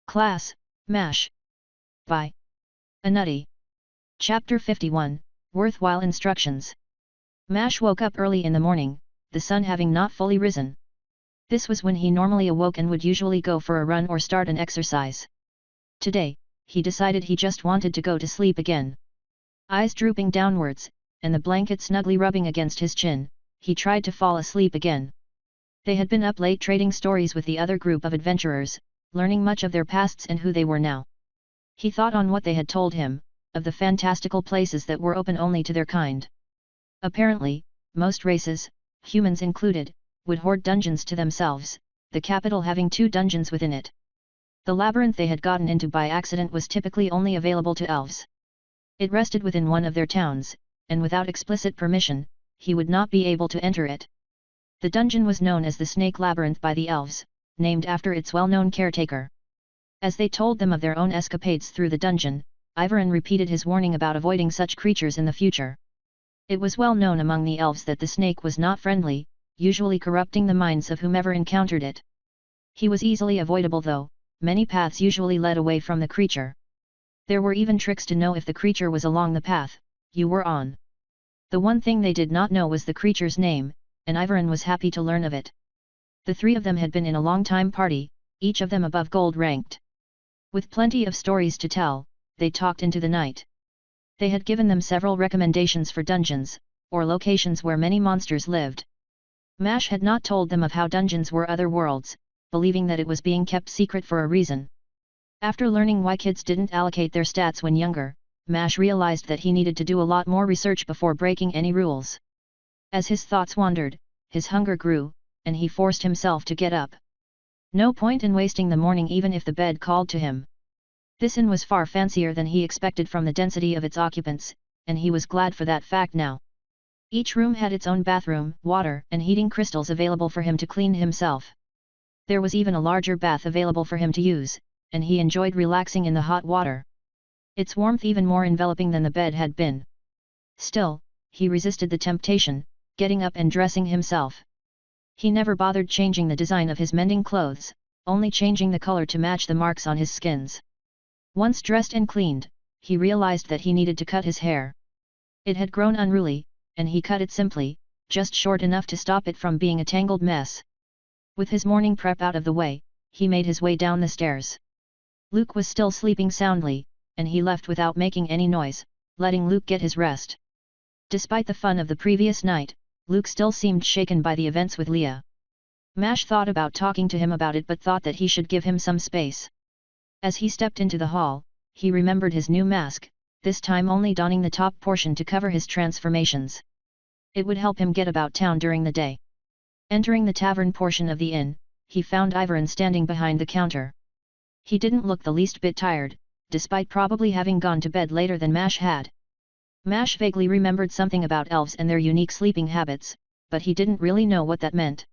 Class, MASH. By Anutty. Chapter 51, Worthwhile Instructions. MASH woke up early in the morning, the sun having not fully risen. This was when he normally awoke and would usually go for a run or start an exercise. Today, he decided he just wanted to go to sleep again. Eyes drooping downwards, and the blanket snugly rubbing against his chin, he tried to fall asleep again. They had been up late trading stories with the other group of adventurers, learning much of their pasts and who they were now. He thought on what they had told him, of the fantastical places that were open only to their kind. Apparently, most races, humans included, would hoard dungeons to themselves, the capital having 2 dungeons within it. The labyrinth they had gotten into by accident was typically only available to elves. It rested within one of their towns, and without explicit permission, he would not be able to enter it. The dungeon was known as the Snake Labyrinth by the elves, named after its well-known caretaker. As they told them of their own escapades through the dungeon, Ivarin repeated his warning about avoiding such creatures in the future. It was well known among the elves that the snake was not friendly, usually corrupting the minds of whomever encountered it. He was easily avoidable though, many paths usually led away from the creature. There were even tricks to know if the creature was along the path you were on. The one thing they did not know was the creature's name, and Ivarin was happy to learn of it. The 3 of them had been in a long-time party, each of them above gold ranked. With plenty of stories to tell, they talked into the night. They had given them several recommendations for dungeons, or locations where many monsters lived. MASH had not told them of how dungeons were other worlds, believing that it was being kept secret for a reason. After learning why kids didn't allocate their stats when younger, MASH realized that he needed to do a lot more research before breaking any rules. As his thoughts wandered, his hunger grew, and he forced himself to get up. No point in wasting the morning even if the bed called to him. This inn was far fancier than he expected from the density of its occupants, and he was glad for that fact now. Each room had its own bathroom, water and heating crystals available for him to clean himself. There was even a larger bath available for him to use, and he enjoyed relaxing in the hot water. Its warmth even more enveloping than the bed had been. Still, he resisted the temptation, getting up and dressing himself. He never bothered changing the design of his mending clothes, only changing the color to match the marks on his skins. Once dressed and cleaned, he realized that he needed to cut his hair. It had grown unruly, and he cut it simply, just short enough to stop it from being a tangled mess. With his morning prep out of the way, he made his way down the stairs. Luke was still sleeping soundly, and he left without making any noise, letting Luke get his rest. Despite the fun of the previous night, Luke still seemed shaken by the events with Leah. MASH thought about talking to him about it but thought that he should give him some space. As he stepped into the hall, he remembered his new mask, this time only donning the top portion to cover his transformations. It would help him get about town during the day. Entering the tavern portion of the inn, he found Ivarin standing behind the counter. He didn't look the least bit tired, despite probably having gone to bed later than MASH had. MASH vaguely remembered something about elves and their unique sleeping habits, but he didn't really know what that meant.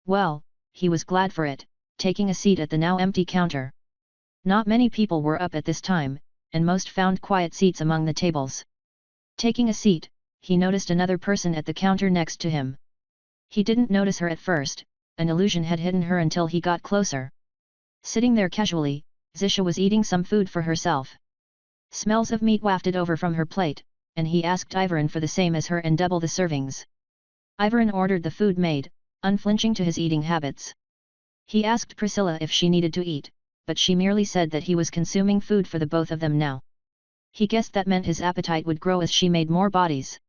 Well, he was glad for it, taking a seat at the now empty counter. Not many people were up at this time, and most found quiet seats among the tables. Taking a seat, he noticed another person at the counter next to him. He didn't notice her at first, an illusion had hidden her until he got closer. Sitting there casually, Zisha was eating some food for herself. Smells of meat wafted over from her plate, and he asked Ivarin for the same as her and double the servings. Ivarin ordered the food made, unflinching to his eating habits. He asked Priscilla if she needed to eat, but she merely said that he was consuming food for the both of them now. He guessed that meant his appetite would grow as she made more bodies.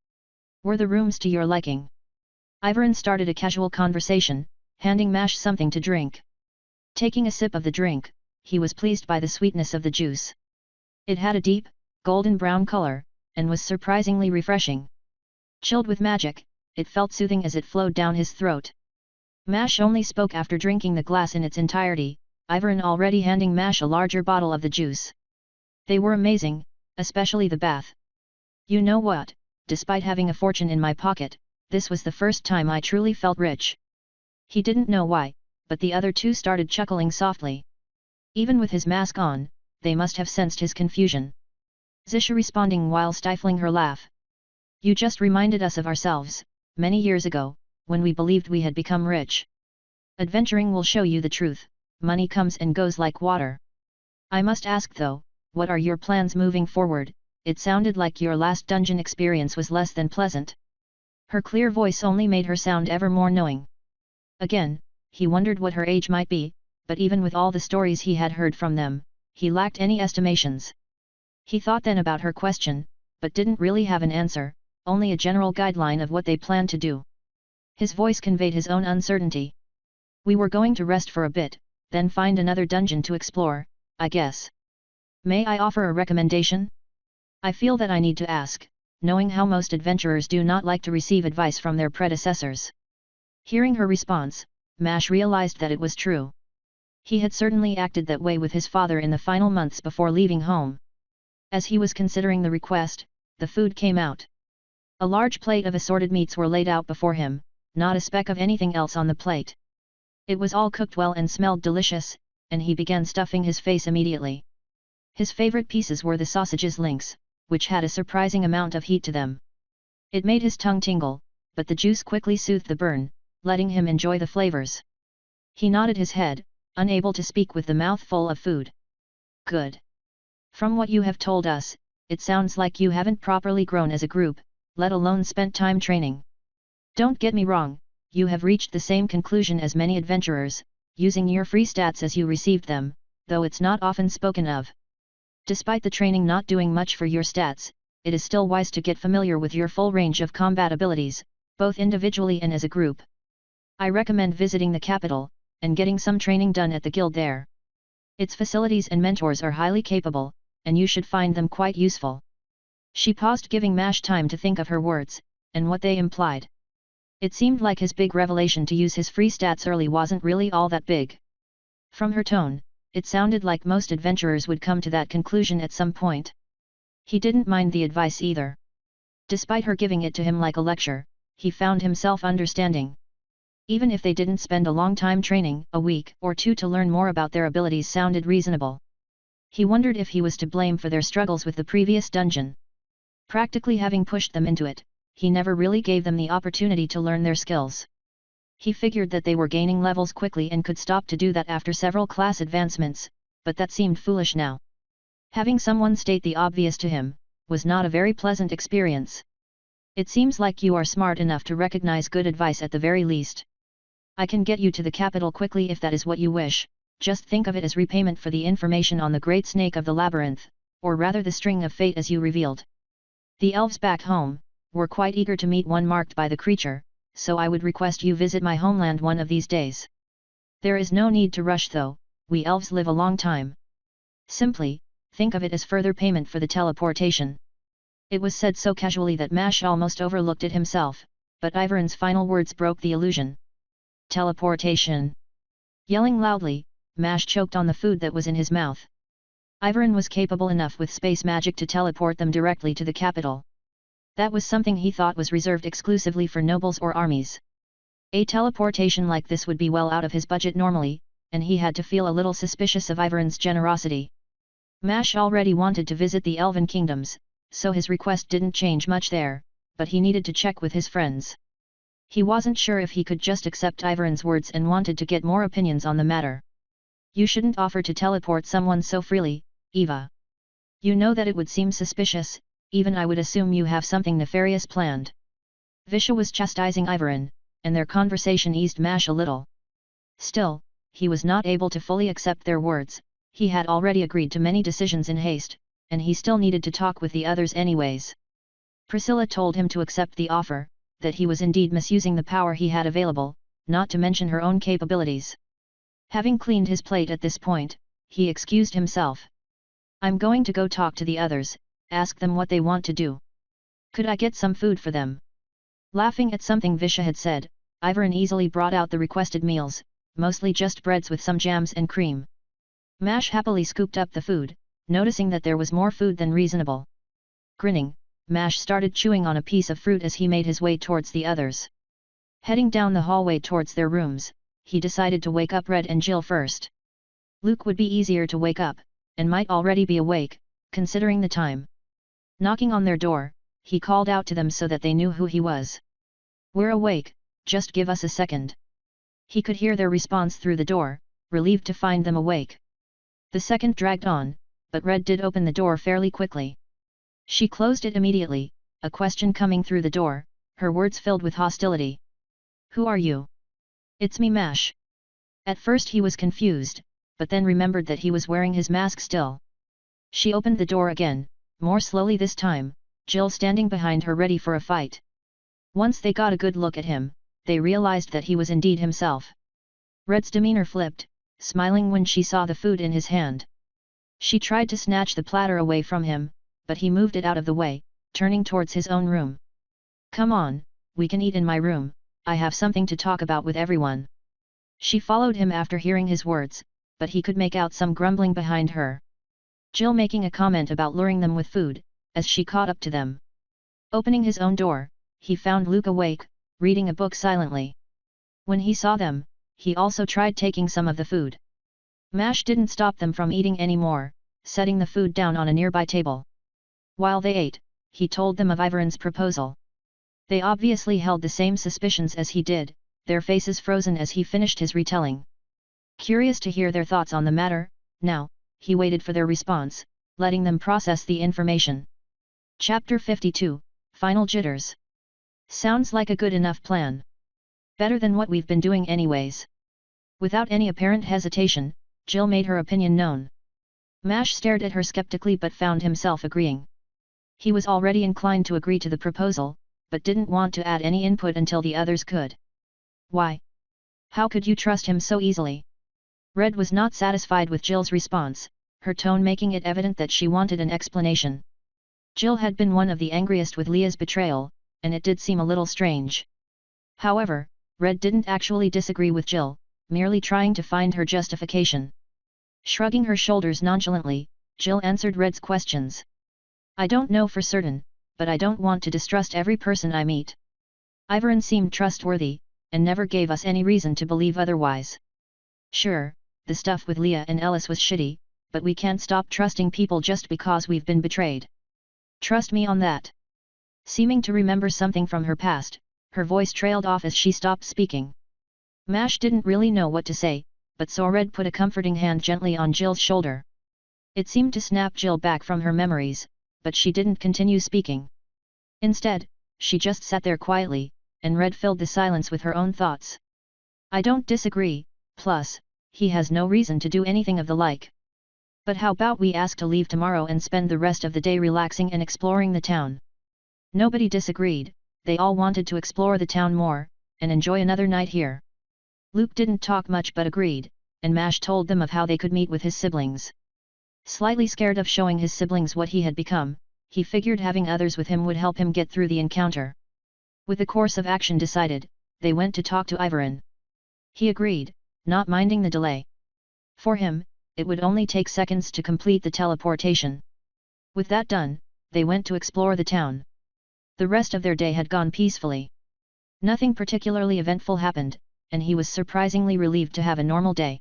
Were the rooms to your liking? Ivarin started a casual conversation, handing MASH something to drink. Taking a sip of the drink, he was pleased by the sweetness of the juice. It had a deep, golden brown color, and was surprisingly refreshing. Chilled with magic, it felt soothing as it flowed down his throat. MASH only spoke after drinking the glass in its entirety, Ivarin already handing MASH a larger bottle of the juice. They were amazing, especially the bath. You know what, despite having a fortune in my pocket, this was the first time I truly felt rich. He didn't know why, but the other 2 started chuckling softly. Even with his mask on, they must have sensed his confusion. Zisha responding while stifling her laugh. You just reminded us of ourselves, many years ago, when we believed we had become rich. Adventuring will show you the truth, money comes and goes like water. I must ask though, what are your plans moving forward? It sounded like your last dungeon experience was less than pleasant. Her clear voice only made her sound ever more knowing. Again, he wondered what her age might be, but even with all the stories he had heard from them, he lacked any estimations. He thought then about her question, but didn't really have an answer, only a general guideline of what they planned to do. His voice conveyed his own uncertainty. We were going to rest for a bit, then find another dungeon to explore, I guess. May I offer a recommendation? I feel that I need to ask, knowing how most adventurers do not like to receive advice from their predecessors. Hearing her response, Mash realized that it was true. He had certainly acted that way with his father in the final months before leaving home. As he was considering the request, the food came out. A large plate of assorted meats were laid out before him, not a speck of anything else on the plate. It was all cooked well and smelled delicious, and he began stuffing his face immediately. His favorite pieces were the sausages links, which had a surprising amount of heat to them. It made his tongue tingle, but the juice quickly soothed the burn, letting him enjoy the flavors. He nodded his head, unable to speak with the mouth full of food. Good. From what you have told us, it sounds like you haven't properly grown as a group, let alone spent time training. Don't get me wrong, you have reached the same conclusion as many adventurers, using your free stats as you received them, though it's not often spoken of. Despite the training not doing much for your stats, it is still wise to get familiar with your full range of combat abilities, both individually and as a group. I recommend visiting the capital, and getting some training done at the guild there. Its facilities and mentors are highly capable, and you should find them quite useful. She paused, giving Mash time to think of her words, and what they implied. It seemed like his big revelation to use his free stats early wasn't really all that big. From her tone, it sounded like most adventurers would come to that conclusion at some point. He didn't mind the advice either. Despite her giving it to him like a lecture, he found himself understanding. Even if they didn't spend a long time training, a week or two to learn more about their abilities sounded reasonable. He wondered if he was to blame for their struggles with the previous dungeon. Practically having pushed them into it, he never really gave them the opportunity to learn their skills. He figured that they were gaining levels quickly and could stop to do that after several class advancements, but that seemed foolish now. Having someone state the obvious to him, was not a very pleasant experience. It seems like you are smart enough to recognize good advice at the very least. I can get you to the capital quickly if that is what you wish, just think of it as repayment for the information on the Great Snake of the Labyrinth, or rather the String of Fate as you revealed. The elves back home were quite eager to meet one marked by the creature, so I would request you visit my homeland one of these days. There is no need to rush though, we elves live a long time. Simply, think of it as further payment for the teleportation. It was said so casually that Mash almost overlooked it himself, but Ivarin's final words broke the illusion. Teleportation. Yelling loudly, Mash choked on the food that was in his mouth. Ivarin was capable enough with space magic to teleport them directly to the capital. That was something he thought was reserved exclusively for nobles or armies. A teleportation like this would be well out of his budget normally, and he had to feel a little suspicious of Ivarin's generosity. Mash already wanted to visit the Elven Kingdoms, so his request didn't change much there, but he needed to check with his friends. He wasn't sure if he could just accept Ivarin's words and wanted to get more opinions on the matter. You shouldn't offer to teleport someone so freely, Eva. You know that it would seem suspicious, even I would assume you have something nefarious planned. Visha was chastising Ivarin, and their conversation eased Mash a little. Still, he was not able to fully accept their words, he had already agreed to many decisions in haste, and he still needed to talk with the others anyways. Priscilla told him to accept the offer, that he was indeed misusing the power he had available, not to mention her own capabilities. Having cleaned his plate at this point, he excused himself. I'm going to go talk to the others, ask them what they want to do. Could I get some food for them? Laughing at something Visha had said, Ivarin easily brought out the requested meals, mostly just breads with some jams and cream. Mash happily scooped up the food, noticing that there was more food than reasonable. Grinning, Mash started chewing on a piece of fruit as he made his way towards the others. Heading down the hallway towards their rooms, he decided to wake up Red and Jill first. Luke would be easier to wake up, and might already be awake, considering the time. Knocking on their door, he called out to them so that they knew who he was. We're awake, just give us a second. He could hear their response through the door, relieved to find them awake. The second dragged on, but Red did open the door fairly quickly. She closed it immediately, a question coming through the door, her words filled with hostility. Who are you? It's me, Mash. At first he was confused, but then remembered that he was wearing his mask still. She opened the door again, more slowly this time, Jill standing behind her ready for a fight. Once they got a good look at him, they realized that he was indeed himself. Red's demeanor flipped, smiling when she saw the food in his hand. She tried to snatch the platter away from him, but he moved it out of the way, turning towards his own room. Come on, we can eat in my room, I have something to talk about with everyone. She followed him after hearing his words, but he could make out some grumbling behind her. Jill making a comment about luring them with food, as she caught up to them. Opening his own door, he found Luke awake, reading a book silently. When he saw them, he also tried taking some of the food. Mash didn't stop them from eating anymore, setting the food down on a nearby table. While they ate, he told them of Ivarin's proposal. They obviously held the same suspicions as he did, their faces frozen as he finished his retelling. Curious to hear their thoughts on the matter, now, he waited for their response, letting them process the information. Chapter 52, Final Jitters. Sounds like a good enough plan. Better than what we've been doing anyways. Without any apparent hesitation, Jill made her opinion known. Mash stared at her skeptically but found himself agreeing. He was already inclined to agree to the proposal, but didn't want to add any input until the others could. Why? How could you trust him so easily? Red was not satisfied with Jill's response, her tone making it evident that she wanted an explanation. Jill had been one of the angriest with Leah's betrayal, and it did seem a little strange. However, Red didn't actually disagree with Jill, merely trying to find her justification. Shrugging her shoulders nonchalantly, Jill answered Red's questions. I don't know for certain, but I don't want to distrust every person I meet. Ivarin seemed trustworthy, and never gave us any reason to believe otherwise. Sure, the stuff with Leah and Ellis was shitty, but we can't stop trusting people just because we've been betrayed. Trust me on that. Seeming to remember something from her past, her voice trailed off as she stopped speaking. Mash didn't really know what to say, but saw Red put a comforting hand gently on Jill's shoulder. It seemed to snap Jill back from her memories, but she didn't continue speaking. Instead, she just sat there quietly, and Red filled the silence with her own thoughts. I don't disagree, plus, he has no reason to do anything of the like. But how about we ask to leave tomorrow and spend the rest of the day relaxing and exploring the town? Nobody disagreed, they all wanted to explore the town more, and enjoy another night here. Luke didn't talk much but agreed, and Mash told them of how they could meet with his siblings. Slightly scared of showing his siblings what he had become, he figured having others with him would help him get through the encounter. With the course of action decided, they went to talk to Ivarin. He agreed, not minding the delay. For him, it would only take seconds to complete the teleportation. With that done, they went to explore the town. The rest of their day had gone peacefully. Nothing particularly eventful happened, and he was surprisingly relieved to have a normal day.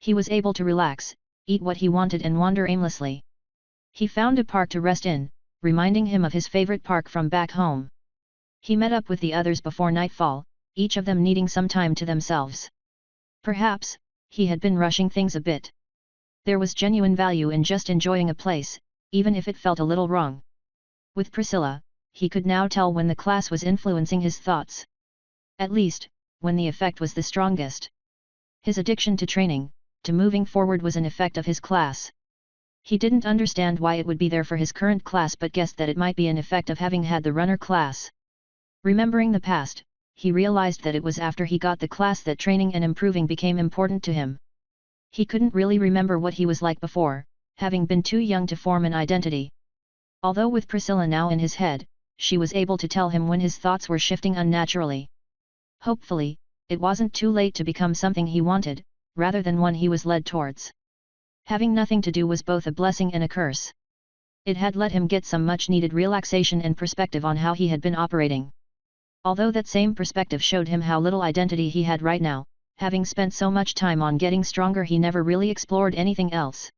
He was able to relax, eat what he wanted and wander aimlessly. He found a park to rest in, reminding him of his favorite park from back home. He met up with the others before nightfall, each of them needing some time to themselves. Perhaps, he had been rushing things a bit. There was genuine value in just enjoying a place, even if it felt a little wrong. With Priscilla, he could now tell when the class was influencing his thoughts. At least, when the effect was the strongest. His addiction to training, to moving forward was an effect of his class. He didn't understand why it would be there for his current class but guessed that it might be an effect of having had the runner class. Remembering the past, he realized that it was after he got the class that training and improving became important to him. He couldn't really remember what he was like before, having been too young to form an identity. Although with Priscilla now in his head, she was able to tell him when his thoughts were shifting unnaturally. Hopefully, it wasn't too late to become something he wanted, rather than one he was led towards. Having nothing to do was both a blessing and a curse. It had let him get some much-needed relaxation and perspective on how he had been operating. Although that same perspective showed him how little identity he had right now, having spent so much time on getting stronger he never really explored anything else.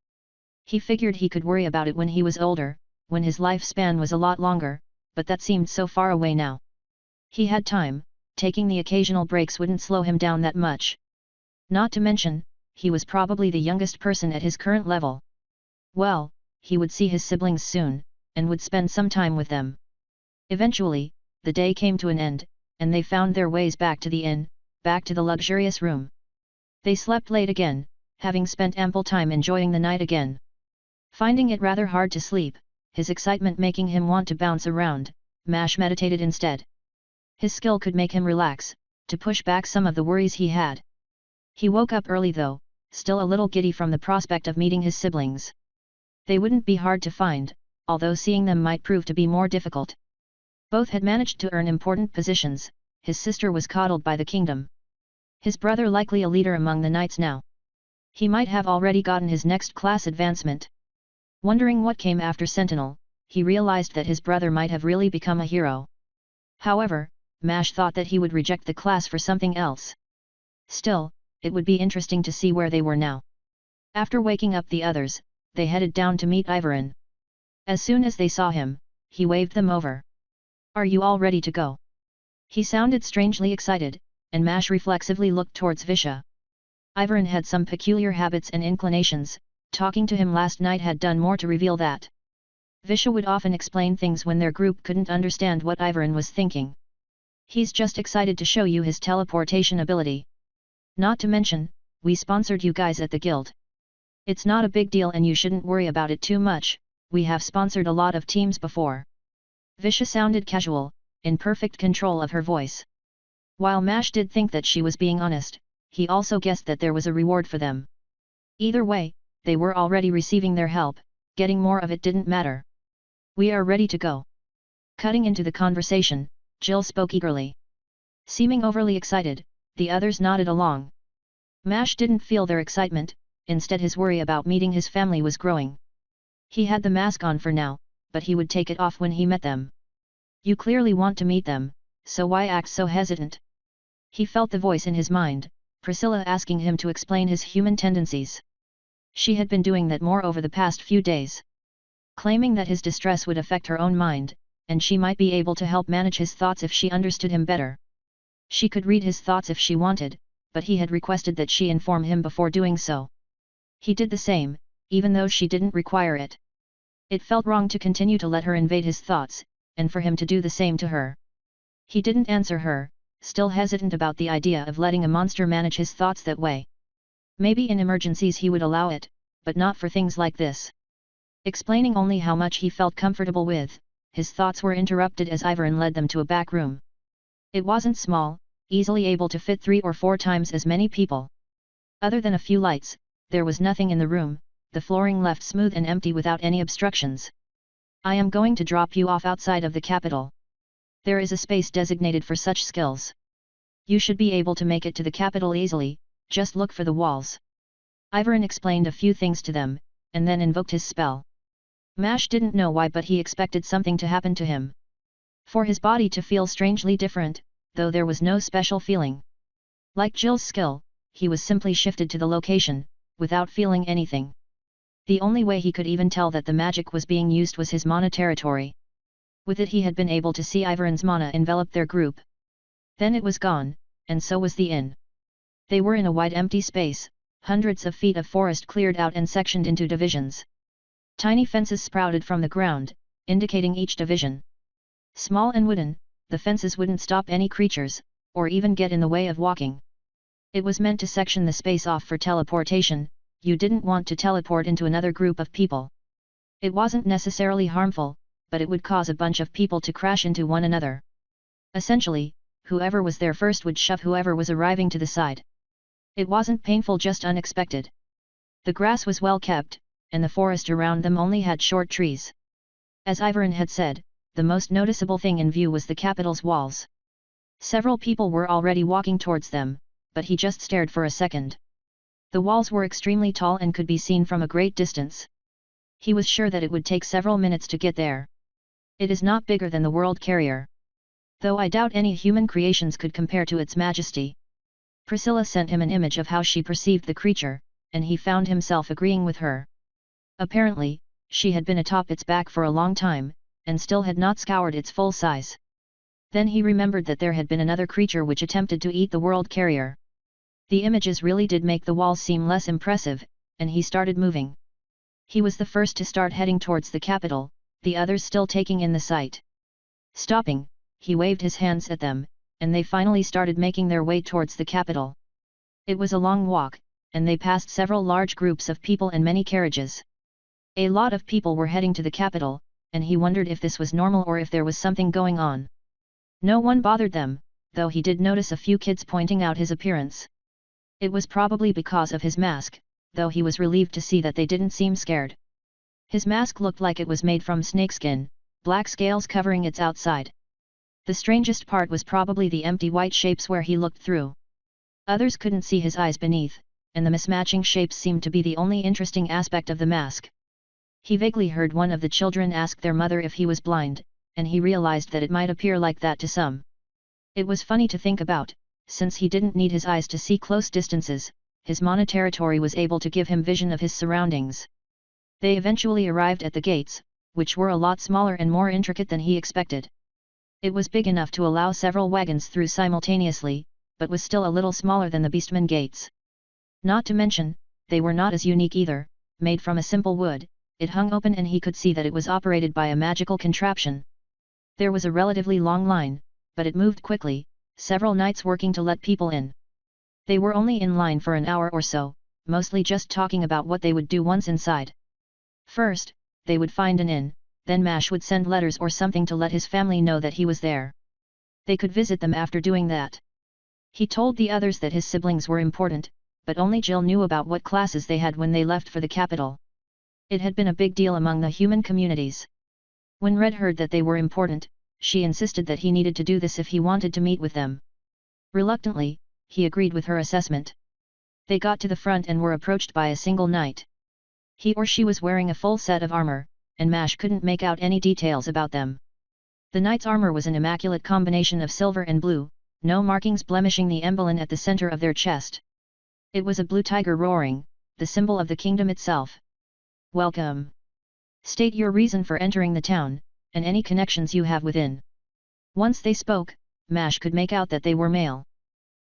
He figured he could worry about it when he was older, when his lifespan was a lot longer, but that seemed so far away now. He had time, taking the occasional breaks wouldn't slow him down that much. Not to mention, he was probably the youngest person at his current level. Well, he would see his siblings soon, and would spend some time with them. Eventually, the day came to an end, and they found their ways back to the inn, back to the luxurious room. They slept late again, having spent ample time enjoying the night again. Finding it rather hard to sleep, his excitement making him want to bounce around, Mash meditated instead. His skill could make him relax, to push back some of the worries he had. He woke up early though, still a little giddy from the prospect of meeting his siblings. They wouldn't be hard to find, although seeing them might prove to be more difficult. Both had managed to earn important positions, his sister was coddled by the kingdom. His brother likely a leader among the knights now. He might have already gotten his next class advancement. Wondering what came after Sentinel, he realized that his brother might have really become a hero. However, Mash thought that he would reject the class for something else. Still, it would be interesting to see where they were now. After waking up the others, they headed down to meet Ivarin. As soon as they saw him, he waved them over. "Are you all ready to go?" He sounded strangely excited, and Mash reflexively looked towards Visha. Ivarin had some peculiar habits and inclinations, talking to him last night had done more to reveal that. Visha would often explain things when their group couldn't understand what Ivarin was thinking. "He's just excited to show you his teleportation ability. Not to mention, we sponsored you guys at the guild. It's not a big deal and you shouldn't worry about it too much, we have sponsored a lot of teams before." Visha sounded casual, in perfect control of her voice. While Mash did think that she was being honest, he also guessed that there was a reward for them. Either way, they were already receiving their help, getting more of it didn't matter. "We are ready to go." Cutting into the conversation, Jill spoke eagerly. Seeming overly excited, the others nodded along. Mash didn't feel their excitement, instead his worry about meeting his family was growing. He had the mask on for now, but he would take it off when he met them. "You clearly want to meet them, so why act so hesitant?" He felt the voice in his mind, Priscilla asking him to explain his human tendencies. She had been doing that more over the past few days. Claiming that his distress would affect her own mind, and she might be able to help manage his thoughts if she understood him better. She could read his thoughts if she wanted, but he had requested that she inform him before doing so. He did the same, even though she didn't require it. It felt wrong to continue to let her invade his thoughts, and for him to do the same to her. He didn't answer her, still hesitant about the idea of letting a monster manage his thoughts that way. Maybe in emergencies he would allow it, but not for things like this. Explaining only how much he felt comfortable with, his thoughts were interrupted as Ivarin led them to a back room. It wasn't small, easily able to fit 3 or 4 times as many people. Other than a few lights, there was nothing in the room, the flooring left smooth and empty without any obstructions. "I am going to drop you off outside of the capital. There is a space designated for such skills. You should be able to make it to the capital easily, just look for the walls." Ivarin explained a few things to them, and then invoked his spell. Mash didn't know why, but he expected something to happen to him. For his body to feel strangely different, though there was no special feeling. Like Jill's skill, he was simply shifted to the location, without feeling anything. The only way he could even tell that the magic was being used was his mana territory. With it he had been able to see Ivarin's mana envelop their group. Then it was gone, and so was the inn. They were in a wide empty space, hundreds of feet of forest cleared out and sectioned into divisions. Tiny fences sprouted from the ground, indicating each division. Small and wooden, the fences wouldn't stop any creatures, or even get in the way of walking. It was meant to section the space off for teleportation. You didn't want to teleport into another group of people. It wasn't necessarily harmful, but it would cause a bunch of people to crash into one another. Essentially, whoever was there first would shove whoever was arriving to the side. It wasn't painful, just unexpected. The grass was well kept, and the forest around them only had short trees. As Ivarin had said, the most noticeable thing in view was the capital's walls. Several people were already walking towards them, but he just stared for a second. The walls were extremely tall and could be seen from a great distance. He was sure that it would take several minutes to get there. "It is not bigger than the world carrier. Though I doubt any human creations could compare to its majesty." Priscilla sent him an image of how she perceived the creature, and he found himself agreeing with her. Apparently, she had been atop its back for a long time, and still had not scoured its full size. Then he remembered that there had been another creature which attempted to eat the world carrier. The images really did make the walls seem less impressive, and he started moving. He was the first to start heading towards the capital, the others still taking in the sight. Stopping, he waved his hands at them, and they finally started making their way towards the capital. It was a long walk, and they passed several large groups of people and many carriages. A lot of people were heading to the capital, and he wondered if this was normal or if there was something going on. No one bothered them, though he did notice a few kids pointing out his appearance. It was probably because of his mask, though he was relieved to see that they didn't seem scared. His mask looked like it was made from snakeskin, black scales covering its outside. The strangest part was probably the empty white shapes where he looked through. Others couldn't see his eyes beneath, and the mismatching shapes seemed to be the only interesting aspect of the mask. He vaguely heard one of the children ask their mother if he was blind, and he realized that it might appear like that to some. It was funny to think about, since he didn't need his eyes to see close distances, his mana territory was able to give him vision of his surroundings. They eventually arrived at the gates, which were a lot smaller and more intricate than he expected. It was big enough to allow several wagons through simultaneously, but was still a little smaller than the Beastman gates. Not to mention, they were not as unique either, made from a simple wood. It hung open and he could see that it was operated by a magical contraption. There was a relatively long line, but it moved quickly, several knights working to let people in. They were only in line for an hour or so, mostly just talking about what they would do once inside. First, they would find an inn, then Mash would send letters or something to let his family know that he was there. They could visit them after doing that. He told the others that his siblings were important, but only Jill knew about what classes they had when they left for the capital. It had been a big deal among the human communities. When Red heard that they were important, she insisted that he needed to do this if he wanted to meet with them. Reluctantly, he agreed with her assessment. They got to the front and were approached by a single knight. He or she was wearing a full set of armor, and Mash couldn't make out any details about them. The knight's armor was an immaculate combination of silver and blue, no markings blemishing the emblem at the center of their chest. It was a blue tiger roaring, the symbol of the kingdom itself. Welcome. State your reason for entering the town, and any connections you have within. Once they spoke, Mash could make out that they were male.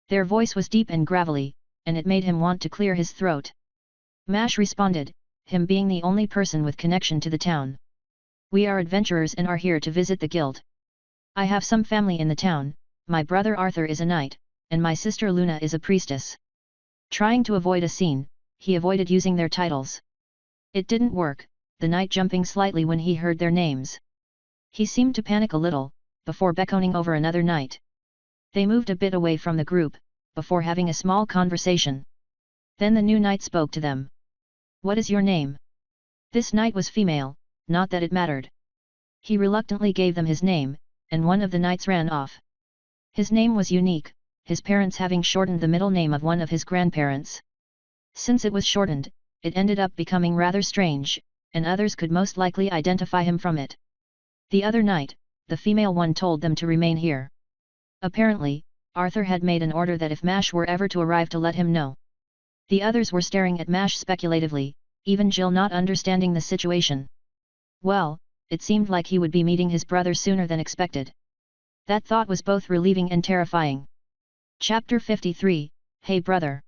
Their voice was deep and gravelly, and it made him want to clear his throat. Mash responded, him being the only person with connection to the town. We are adventurers and are here to visit the guild. I have some family in the town, my brother Arthur is a knight, and my sister Luna is a priestess. Trying to avoid a scene, he avoided using their titles. It didn't work, the knight jumping slightly when he heard their names. He seemed to panic a little, before beckoning over another knight. They moved a bit away from the group, before having a small conversation. Then the new knight spoke to them. What is your name? This knight was female, not that it mattered. He reluctantly gave them his name, and one of the knights ran off. His name was unique, his parents having shortened the middle name of one of his grandparents. Since it was shortened, it ended up becoming rather strange, and others could most likely identify him from it. The other knight, the female one, told them to remain here. Apparently, Arthur had made an order that if Mash were ever to arrive to let him know. The others were staring at Mash speculatively, even Jill not understanding the situation. Well, it seemed like he would be meeting his brother sooner than expected. That thought was both relieving and terrifying. Chapter 53, Hey brother!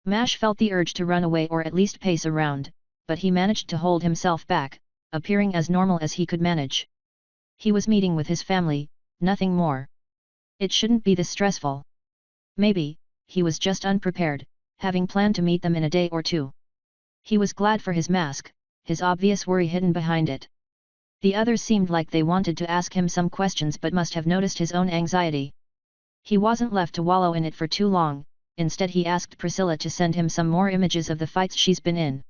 Mash felt the urge to run away or at least pace around, but he managed to hold himself back, appearing as normal as he could manage. He was meeting with his family, nothing more. It shouldn't be this stressful. Maybe, he was just unprepared, having planned to meet them in a day or two. He was glad for his mask, his obvious worry hidden behind it. The others seemed like they wanted to ask him some questions but must have noticed his own anxiety. He wasn't left to wallow in it for too long, instead he asked Priscilla to send him some more images of the fights she's been in.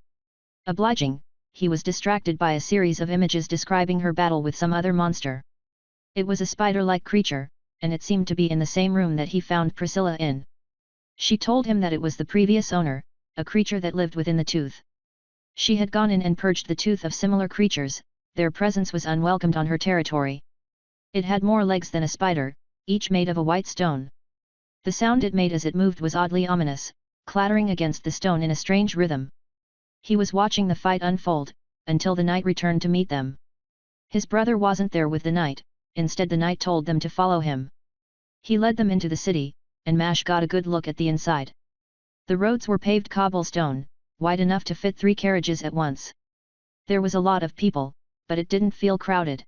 Obliging, he was distracted by a series of images describing her battle with some other monster. It was a spider-like creature, and it seemed to be in the same room that he found Priscilla in. She told him that it was the previous owner, a creature that lived within the tooth. She had gone in and purged the tooth of similar creatures, their presence was unwelcomed on her territory. It had more legs than a spider, each made of a white stone. The sound it made as it moved was oddly ominous, clattering against the stone in a strange rhythm. He was watching the fight unfold, until the knight returned to meet them. His brother wasn't there with the knight, instead the knight told them to follow him. He led them into the city, and Mash got a good look at the inside. The roads were paved cobblestone, wide enough to fit 3 carriages at once. There was a lot of people, but it didn't feel crowded.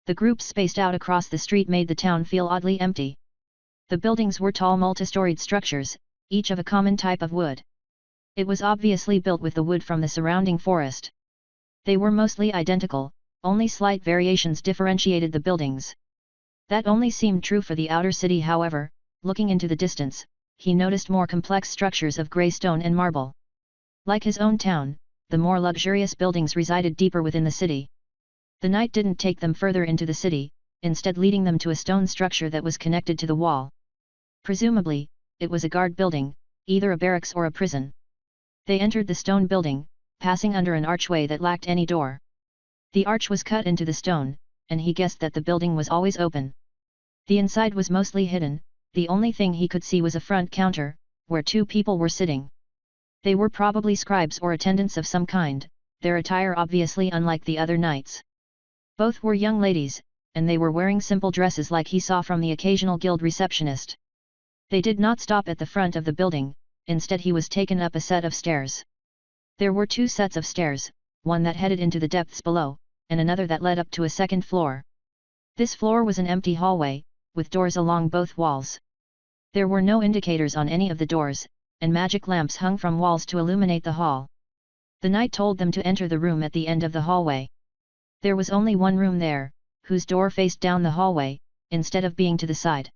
The groups spaced out across the street made the town feel oddly empty. The buildings were tall multi-storied structures, each of a common type of wood. It was obviously built with the wood from the surrounding forest. They were mostly identical, only slight variations differentiated the buildings. That only seemed true for the outer city. However, looking into the distance, he noticed more complex structures of grey stone and marble. Like his own town, the more luxurious buildings resided deeper within the city. The knight didn't take them further into the city, instead leading them to a stone structure that was connected to the wall. Presumably, it was a guard building, either a barracks or a prison. They entered the stone building, passing under an archway that lacked any door. The arch was cut into the stone, and he guessed that the building was always open. The inside was mostly hidden, the only thing he could see was a front counter, where 2 people were sitting. They were probably scribes or attendants of some kind, their attire obviously unlike the other knights. Both were young ladies, and they were wearing simple dresses like he saw from the occasional guild receptionist. They did not stop at the front of the building, instead he was taken up a set of stairs. There were 2 sets of stairs, one that headed into the depths below, and another that led up to a second floor. This floor was an empty hallway, with doors along both walls. There were no indicators on any of the doors, and magic lamps hung from walls to illuminate the hall. The knight told them to enter the room at the end of the hallway. There was only one room there, whose door faced down the hallway, instead of being to the side.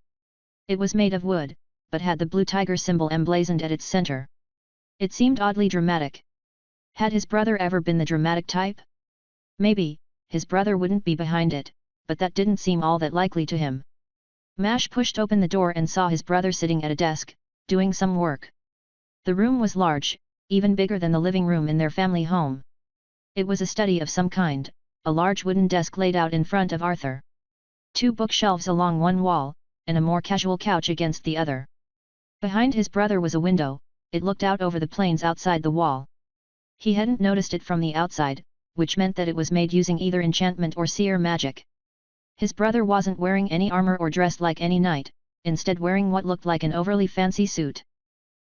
It was made of wood, but had the blue tiger symbol emblazoned at its center. It seemed oddly dramatic. Had his brother ever been the dramatic type? Maybe, his brother wouldn't be behind it, but that didn't seem all that likely to him. Mash pushed open the door and saw his brother sitting at a desk, doing some work. The room was large, even bigger than the living room in their family home. It was a study of some kind, a large wooden desk laid out in front of Arthur. 2 bookshelves along one wall, and a more casual couch against the other. Behind his brother was a window, it looked out over the plains outside the wall. He hadn't noticed it from the outside, which meant that it was made using either enchantment or seer magic. His brother wasn't wearing any armor or dressed like any knight, instead wearing what looked like an overly fancy suit.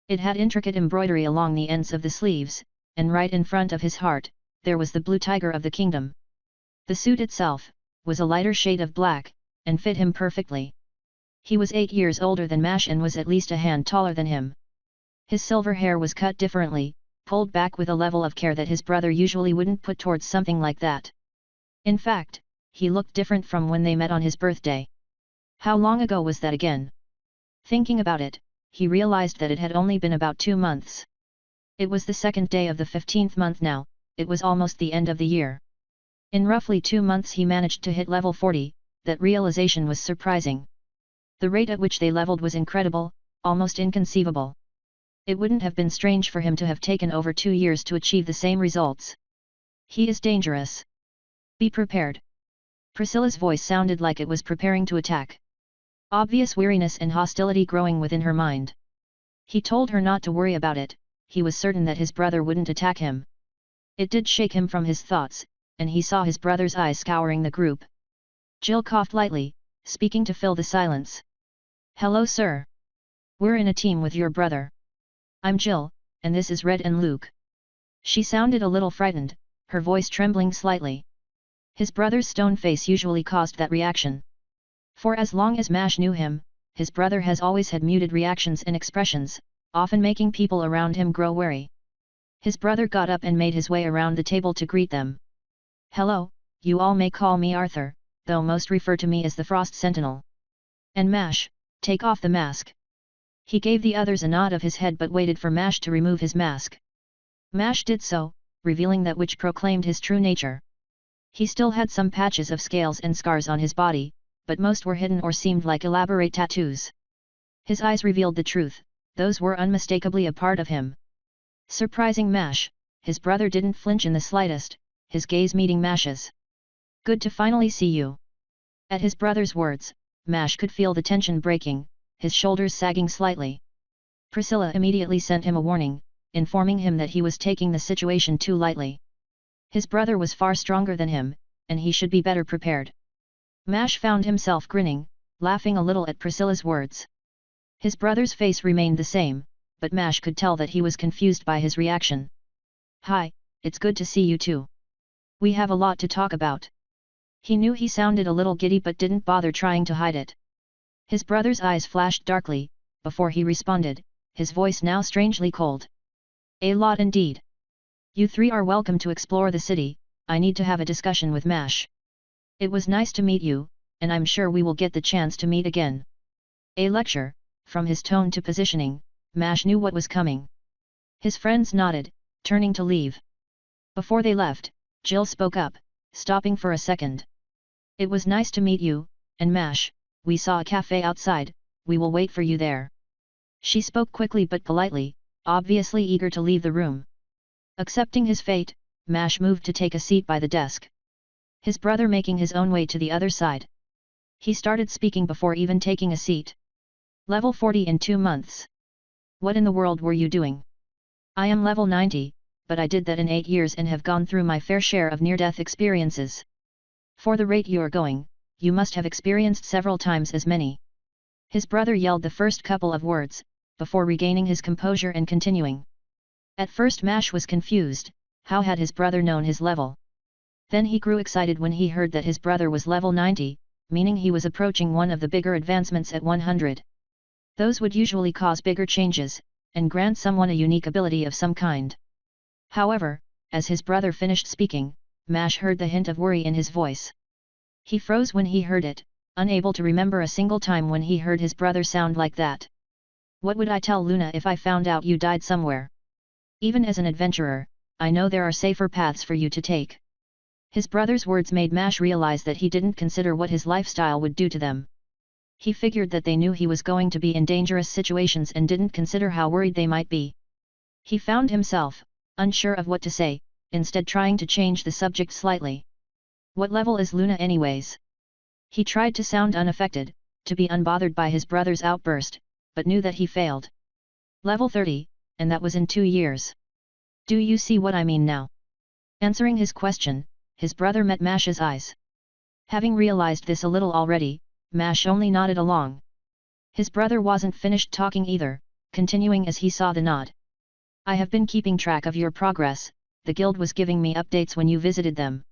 It had intricate embroidery along the ends of the sleeves, and right in front of his heart, there was the blue tiger of the kingdom. The suit itself was a lighter shade of black, and fit him perfectly. He was 8 years older than Mash and was at least a hand taller than him. His silver hair was cut differently, pulled back with a level of care that his brother usually wouldn't put towards something like that. In fact, he looked different from when they met on his birthday. How long ago was that again? Thinking about it, he realized that it had only been about 2 months. It was the 2nd day of the 15th month now, it was almost the end of the year. In roughly 2 months he managed to hit level 40, that realization was surprising. The rate at which they leveled was incredible, almost inconceivable. It wouldn't have been strange for him to have taken over 2 years to achieve the same results. He is dangerous. Be prepared. Priscilla's voice sounded like it was preparing to attack. Obvious weariness and hostility growing within her mind. He told her not to worry about it, he was certain that his brother wouldn't attack him. It did shake him from his thoughts, and he saw his brother's eyes scouring the group. Jill coughed lightly, speaking to fill the silence. Hello sir. We're in a team with your brother. I'm Jill, and this is Red and Luke. She sounded a little frightened, her voice trembling slightly. His brother's stone face usually caused that reaction. For as long as Mash knew him, his brother has always had muted reactions and expressions, often making people around him grow wary. His brother got up and made his way around the table to greet them. Hello, you all may call me Arthur, though most refer to me as the Frost Sentinel. And Mash, take off the mask. He gave the others a nod of his head but waited for Mash to remove his mask. Mash did so, revealing that which proclaimed his true nature. He still had some patches of scales and scars on his body, but most were hidden or seemed like elaborate tattoos. His eyes revealed the truth, those were unmistakably a part of him. Surprising Mash, his brother didn't flinch in the slightest, his gaze meeting Mash's. Good to finally see you. At his brother's words, Mash could feel the tension breaking, his shoulders sagging slightly. Priscilla immediately sent him a warning, informing him that he was taking the situation too lightly. His brother was far stronger than him, and he should be better prepared. Mash found himself grinning, laughing a little at Priscilla's words. His brother's face remained the same, but Mash could tell that he was confused by his reaction. "Hi, it's good to see you too. We have a lot to talk about." He knew he sounded a little giddy but didn't bother trying to hide it. His brother's eyes flashed darkly, before he responded, his voice now strangely cold. "A lot indeed. You three are welcome to explore the city. I need to have a discussion with Mash. It was nice to meet you, and I'm sure we will get the chance to meet again." A lecture. From his tone to positioning, Mash knew what was coming. His friends nodded, turning to leave. Before they left, Jill spoke up, stopping for a second. "It was nice to meet you, and Mash, we saw a cafe outside, we will wait for you there." She spoke quickly but politely, obviously eager to leave the room. Accepting his fate, Mash moved to take a seat by the desk. His brother making his own way to the other side. He started speaking before even taking a seat. "Level 40 in 2 months. What in the world were you doing?" "I am level 90, but I did that in 8 years and have gone through my fair share of near-death experiences." "For the rate you're going, you must have experienced several times as many." His brother yelled the first couple of words, before regaining his composure and continuing. At first Mash was confused, how had his brother known his level? Then he grew excited when he heard that his brother was level 90, meaning he was approaching one of the bigger advancements at 100. Those would usually cause bigger changes, and grant someone a unique ability of some kind. However, as his brother finished speaking, Mash heard the hint of worry in his voice. He froze when he heard it, unable to remember a single time when he heard his brother sound like that. "What would I tell Luna if I found out you died somewhere? Even as an adventurer, I know there are safer paths for you to take." His brother's words made Mash realize that he didn't consider what his lifestyle would do to them. He figured that they knew he was going to be in dangerous situations and didn't consider how worried they might be. He found himself, unsure of what to say, instead trying to change the subject slightly. "What level is Luna anyways?" He tried to sound unaffected, to be unbothered by his brother's outburst, but knew that he failed. "Level 30, and that was in 2 years. Do you see what I mean now?" Answering his question, his brother met Mash's eyes. Having realized this a little already, Mash only nodded along. His brother wasn't finished talking either, continuing as he saw the nod. "I have been keeping track of your progress, the guild was giving me updates when you visited them.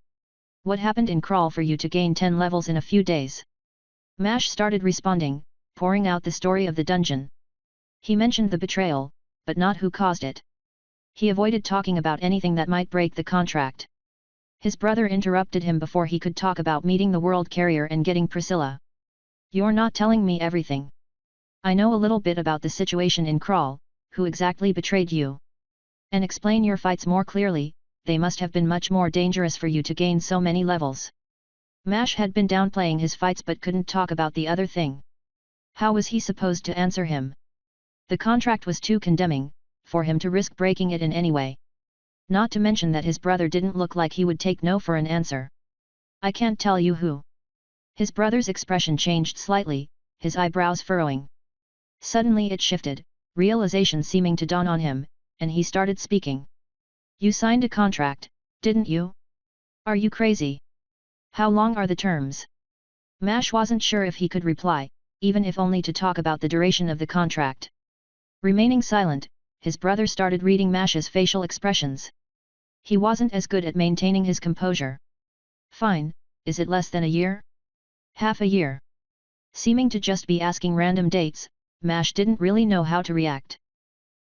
What happened in Crawl for you to gain 10 levels in a few days?" Mash started responding, pouring out the story of the dungeon. He mentioned the betrayal, but not who caused it. He avoided talking about anything that might break the contract. His brother interrupted him before he could talk about meeting the world carrier and getting Priscilla. "You're not telling me everything. I know a little bit about the situation in Crawl, who exactly betrayed you. And explain your fights more clearly, they must have been much more dangerous for you to gain so many levels." Mash had been downplaying his fights but couldn't talk about the other thing. How was he supposed to answer him? The contract was too condemning, for him to risk breaking it in any way. Not to mention that his brother didn't look like he would take no for an answer. "I can't tell you who." His brother's expression changed slightly, his eyebrows furrowing. Suddenly it shifted, realization seeming to dawn on him, and he started speaking. "You signed a contract, didn't you? Are you crazy? How long are the terms?" Mash wasn't sure if he could reply, even if only to talk about the duration of the contract. Remaining silent, his brother started reading Mash's facial expressions. He wasn't as good at maintaining his composure. "Fine, is it less than a year? Half a year?" Seeming to just be asking random dates, Mash didn't really know how to react.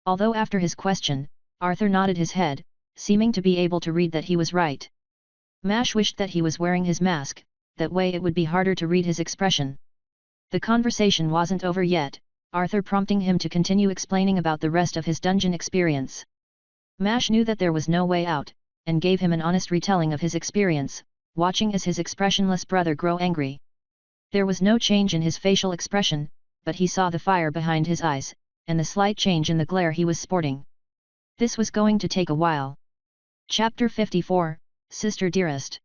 Although after his question, Arthur nodded his head, seeming to be able to read that he was right. Mash wished that he was wearing his mask, that way it would be harder to read his expression. The conversation wasn't over yet, Arthur prompting him to continue explaining about the rest of his dungeon experience. Mash knew that there was no way out, and gave him an honest retelling of his experience, watching as his expressionless brother grow angry. There was no change in his facial expression, but he saw the fire behind his eyes, and the slight change in the glare he was sporting. This was going to take a while. Chapter 54, Sister Dearest.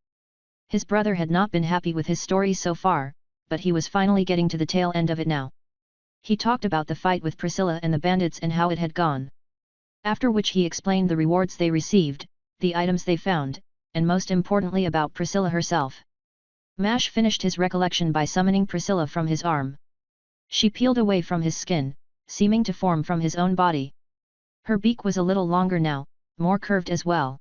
His brother had not been happy with his story so far, but he was finally getting to the tail end of it now. He talked about the fight with Priscilla and the bandits and how it had gone. After which he explained the rewards they received, the items they found, and most importantly about Priscilla herself. Mash finished his recollection by summoning Priscilla from his arm. She peeled away from his skin, seeming to form from his own body. Her beak was a little longer now, more curved as well.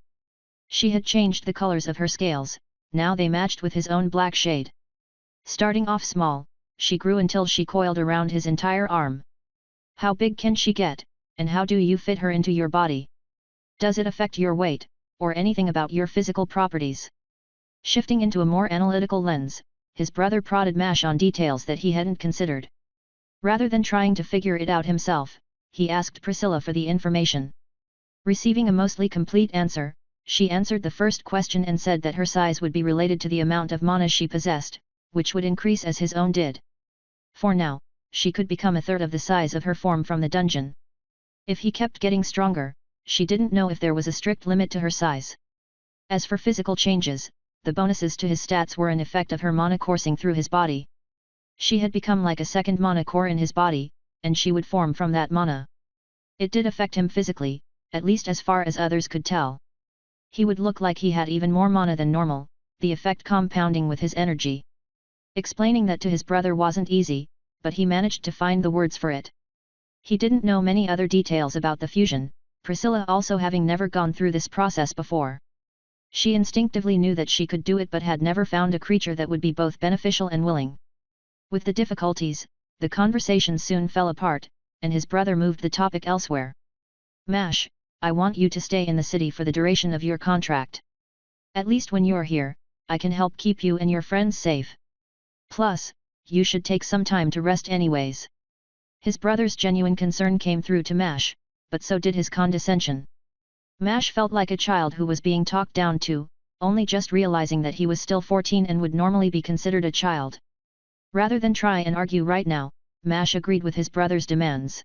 She had changed the colors of her scales, now they matched with his own black shade. Starting off small, she grew until she coiled around his entire arm. How big can she get, and how do you fit her into your body? Does it affect your weight, or anything about your physical properties? Shifting into a more analytical lens, his brother prodded Mash on details that he hadn't considered. Rather than trying to figure it out himself, he asked Priscilla for the information. Receiving a mostly complete answer, she answered the first question and said that her size would be related to the amount of mana she possessed, which would increase as his own did. For now, she could become a third of the size of her form from the dungeon. If he kept getting stronger, she didn't know if there was a strict limit to her size. As for physical changes, the bonuses to his stats were an effect of her mana coursing through his body. She had become like a second mana core in his body, and she would form from that mana. It did affect him physically, at least as far as others could tell. He would look like he had even more mana than normal, the effect compounding with his energy. Explaining that to his brother wasn't easy, but he managed to find the words for it. He didn't know many other details about the fusion, Priscilla also having never gone through this process before. She instinctively knew that she could do it but had never found a creature that would be both beneficial and willing. With the difficulties, the conversation soon fell apart, and his brother moved the topic elsewhere. Mash, I want you to stay in the city for the duration of your contract. At least when you're here, I can help keep you and your friends safe. Plus, you should take some time to rest anyways. His brother's genuine concern came through to Mash, but so did his condescension. Mash felt like a child who was being talked down to, only just realizing that he was still 14 and would normally be considered a child. Rather than try and argue right now, Mash agreed with his brother's demands.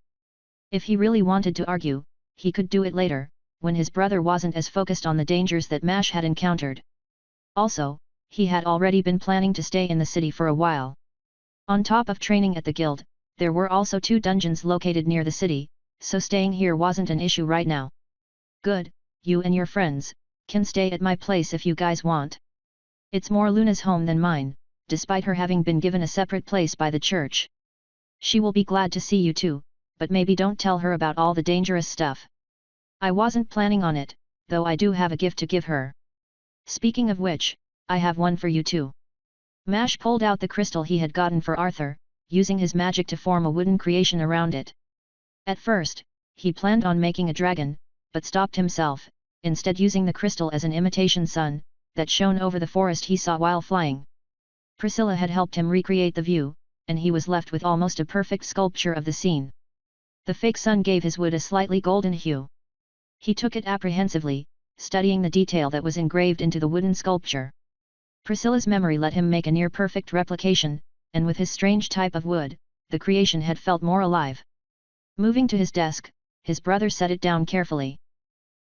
If he really wanted to argue, he could do it later, when his brother wasn't as focused on the dangers that Mash had encountered. Also, he had already been planning to stay in the city for a while. On top of training at the guild, there were also 2 dungeons located near the city, so staying here wasn't an issue right now. Good, you and your friends can stay at my place if you guys want. It's more Luna's home than mine, despite her having been given a separate place by the church. She will be glad to see you too, but maybe don't tell her about all the dangerous stuff. I wasn't planning on it, though I do have a gift to give her. Speaking of which, I have one for you too. Mash pulled out the crystal he had gotten for Arthur, using his magic to form a wooden creation around it. At first, he planned on making a dragon, but stopped himself, instead using the crystal as an imitation sun, that shone over the forest he saw while flying. Priscilla had helped him recreate the view, and he was left with almost a perfect sculpture of the scene. The fake sun gave his wood a slightly golden hue. He took it apprehensively, studying the detail that was engraved into the wooden sculpture. Priscilla's memory let him make a near-perfect replication, and with his strange type of wood, the creation had felt more alive. Moving to his desk, his brother set it down carefully.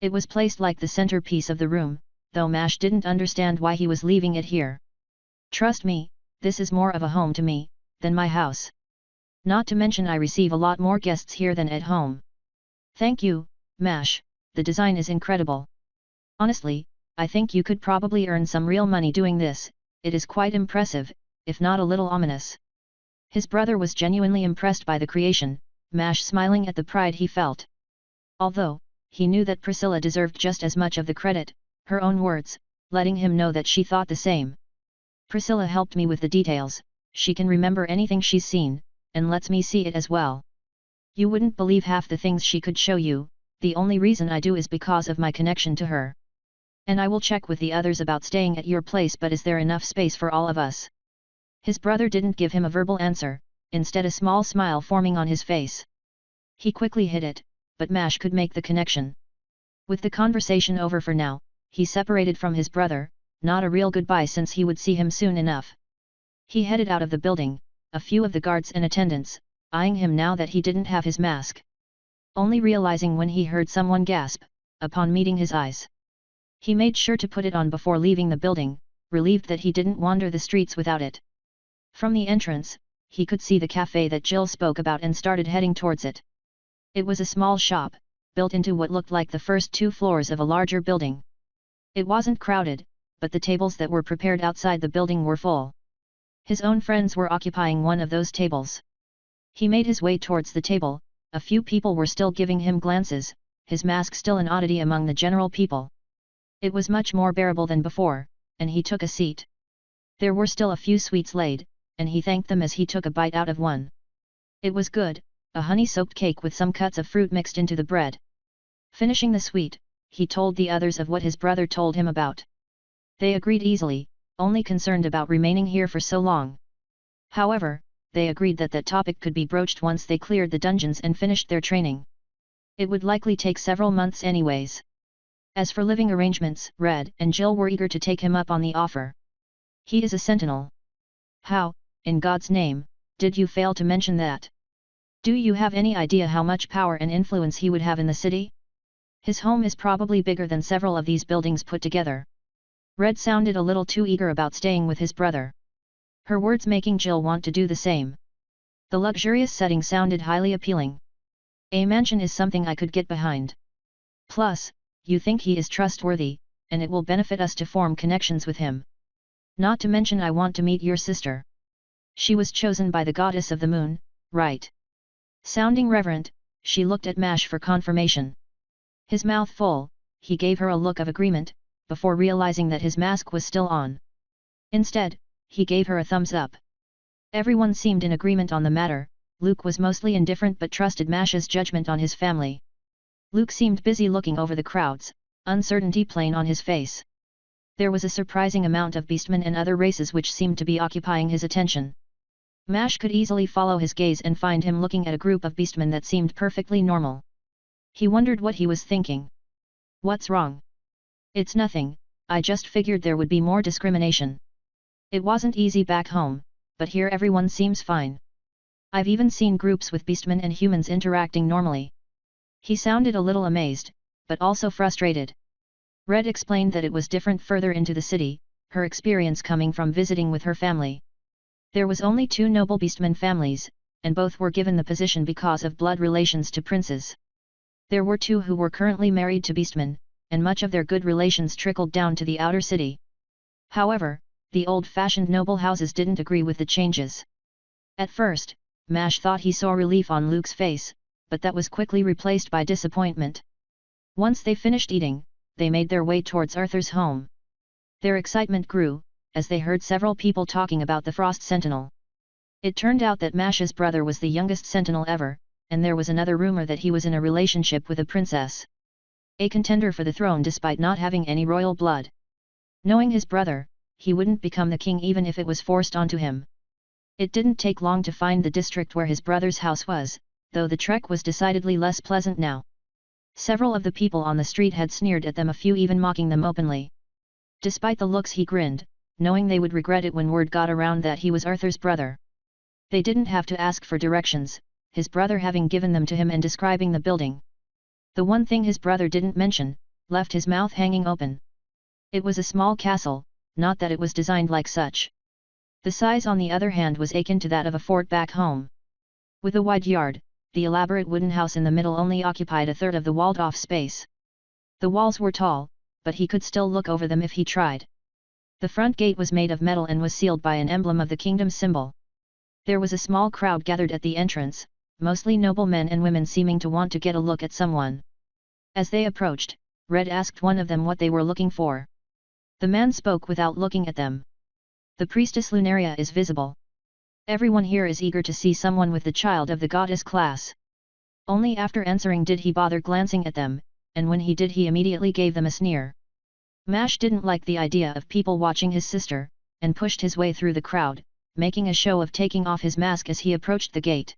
It was placed like the centerpiece of the room, though Mash didn't understand why he was leaving it here. Trust me, this is more of a home to me than my house. Not to mention I receive a lot more guests here than at home. Thank you, Mash, the design is incredible. Honestly, I think you could probably earn some real money doing this, it is quite impressive, if not a little ominous. His brother was genuinely impressed by the creation, Mash smiling at the pride he felt. Although, he knew that Priscilla deserved just as much of the credit, her own words, letting him know that she thought the same. Priscilla helped me with the details, she can remember anything she's seen, and lets me see it as well. You wouldn't believe half the things she could show you, the only reason I do is because of my connection to her. And I will check with the others about staying at your place, but is there enough space for all of us? His brother didn't give him a verbal answer, instead a small smile forming on his face. He quickly hid it, but Mash could make the connection. With the conversation over for now, he separated from his brother, not a real goodbye since he would see him soon enough. He headed out of the building, a few of the guards and attendants, eyeing him now that he didn't have his mask. Only realizing when he heard someone gasp, upon meeting his eyes. He made sure to put it on before leaving the building, relieved that he didn't wander the streets without it. From the entrance, he could see the cafe that Jill spoke about and started heading towards it. It was a small shop, built into what looked like the first 2 floors of a larger building. It wasn't crowded, but the tables that were prepared outside the building were full. His own friends were occupying one of those tables. He made his way towards the table, a few people were still giving him glances, his mask still an oddity among the general people. It was much more bearable than before, and he took a seat. There were still a few sweets laid, and he thanked them as he took a bite out of one. It was good, a honey-soaked cake with some cuts of fruit mixed into the bread. Finishing the sweet, he told the others of what his brother told him about. They agreed easily, only concerned about remaining here for so long. However, they agreed that that topic could be broached once they cleared the dungeons and finished their training. It would likely take several months anyways. As for living arrangements, Red and Jill were eager to take him up on the offer. He is a sentinel. How, in God's name, did you fail to mention that? Do you have any idea how much power and influence he would have in the city? His home is probably bigger than several of these buildings put together. Red sounded a little too eager about staying with his brother. Her words making Jill want to do the same. The luxurious setting sounded highly appealing. A mansion is something I could get behind. Plus, you think he is trustworthy, and it will benefit us to form connections with him. Not to mention I want to meet your sister. She was chosen by the goddess of the moon, right? Sounding reverent, she looked at Mash for confirmation. His mouth full, he gave her a look of agreement, before realizing that his mask was still on. Instead, he gave her a thumbs up. Everyone seemed in agreement on the matter. Luke was mostly indifferent but trusted Mash's judgment on his family. Luke seemed busy looking over the crowds, uncertainty plain on his face. There was a surprising amount of beastmen and other races which seemed to be occupying his attention. Mash could easily follow his gaze and find him looking at a group of beastmen that seemed perfectly normal. He wondered what he was thinking. What's wrong? It's nothing, I just figured there would be more discrimination. It wasn't easy back home, but here everyone seems fine. I've even seen groups with beastmen and humans interacting normally. He sounded a little amazed, but also frustrated. Red explained that it was different further into the city, her experience coming from visiting with her family. There was only 2 noble beastmen families, and both were given the position because of blood relations to princes. There were 2 who were currently married to beastmen, and much of their good relations trickled down to the outer city. However, the old-fashioned noble houses didn't agree with the changes. At first, Mash thought he saw relief on Luke's face, but that was quickly replaced by disappointment. Once they finished eating, they made their way towards Arthur's home. Their excitement grew, as they heard several people talking about the Frost Sentinel. It turned out that Mash's brother was the youngest sentinel ever, and there was another rumor that he was in a relationship with a princess. A contender for the throne despite not having any royal blood. Knowing his brother, he wouldn't become the king even if it was forced onto him. It didn't take long to find the district where his brother's house was, though the trek was decidedly less pleasant now. Several of the people on the street had sneered at them, a few even mocking them openly. Despite the looks he grinned, knowing they would regret it when word got around that he was Arthur's brother. They didn't have to ask for directions, his brother having given them to him and describing the building. The one thing his brother didn't mention, left his mouth hanging open. It was a small castle, not that it was designed like such. The size on the other hand was akin to that of a fort back home. With a wide yard, the elaborate wooden house in the middle only occupied a third of the walled-off space. The walls were tall, but he could still look over them if he tried. The front gate was made of metal and was sealed by an emblem of the kingdom's symbol. There was a small crowd gathered at the entrance, mostly noble men and women seeming to want to get a look at someone. As they approached, Red asked one of them what they were looking for. The man spoke without looking at them. The priestess Lunaria is visible. Everyone here is eager to see someone with the child of the goddess class. Only after answering did he bother glancing at them, and when he did he immediately gave them a sneer. Mash didn't like the idea of people watching his sister, and pushed his way through the crowd, making a show of taking off his mask as he approached the gate.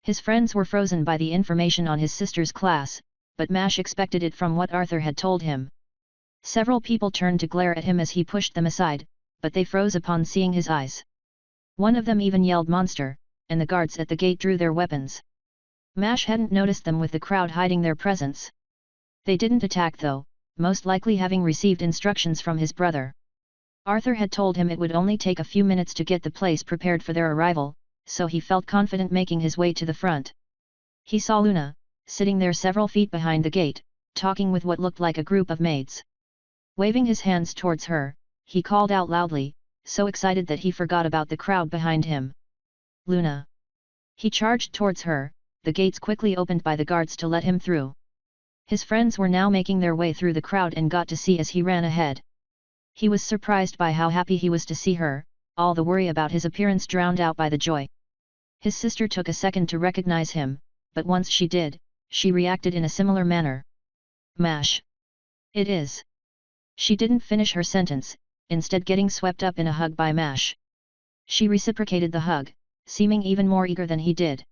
His friends were frozen by the information on his sister's class, but Mash expected it from what Arthur had told him. Several people turned to glare at him as he pushed them aside, but they froze upon seeing his eyes. One of them even yelled monster, and the guards at the gate drew their weapons. Mash hadn't noticed them with the crowd hiding their presence. They didn't attack though, most likely having received instructions from his brother. Arthur had told him it would only take a few minutes to get the place prepared for their arrival, so he felt confident making his way to the front. He saw Luna, sitting there several feet behind the gate, talking with what looked like a group of maids. Waving his hands towards her, he called out loudly, so excited that he forgot about the crowd behind him. Luna! He charged towards her, the gates quickly opened by the guards to let him through. His friends were now making their way through the crowd and got to see as he ran ahead. He was surprised by how happy he was to see her, all the worry about his appearance drowned out by the joy. His sister took a second to recognize him, but once she did, she reacted in a similar manner. Mash. It is. She didn't finish her sentence, instead getting swept up in a hug by Mash. She reciprocated the hug, seeming even more eager than he did.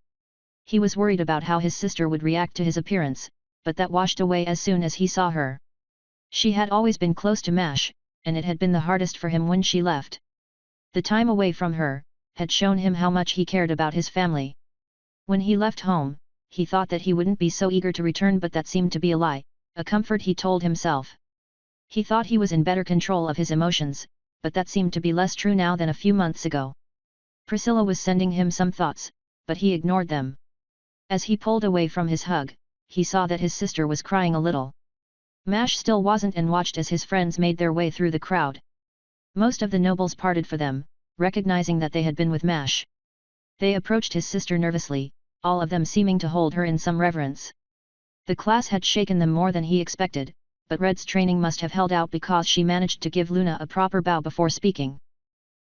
He was worried about how his sister would react to his appearance, but that washed away as soon as he saw her. She had always been close to Mash, and it had been the hardest for him when she left. The time away from her had shown him how much he cared about his family. When he left home, he thought that he wouldn't be so eager to return, but that seemed to be a lie, a comfort he told himself. He thought he was in better control of his emotions, but that seemed to be less true now than a few months ago. Priscilla was sending him some thoughts, but he ignored them. As he pulled away from his hug, he saw that his sister was crying a little. Mash still wasn't and watched as his friends made their way through the crowd. Most of the nobles parted for them, recognizing that they had been with Mash. They approached his sister nervously, all of them seeming to hold her in some reverence. The class had shaken them more than he expected, but Red's training must have held out because she managed to give Luna a proper bow before speaking.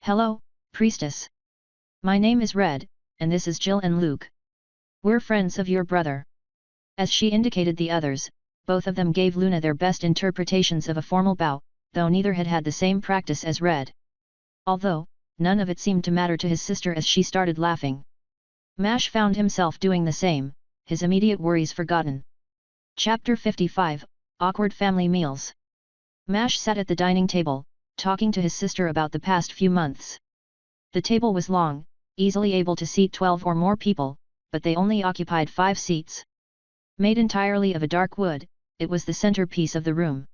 "Hello, priestess. My name is Red, and this is Jill and Luke. We're friends of your brother." As she indicated the others, both of them gave Luna their best interpretations of a formal bow, though neither had had the same practice as Red. Although, none of it seemed to matter to his sister as she started laughing. Mash found himself doing the same, his immediate worries forgotten. Chapter 55, Awkward Family Meals. Mash sat at the dining table, talking to his sister about the past few months. The table was long, easily able to seat 12 or more people, but they only occupied 5 seats. Made entirely of a dark wood, it was the centerpiece of the room.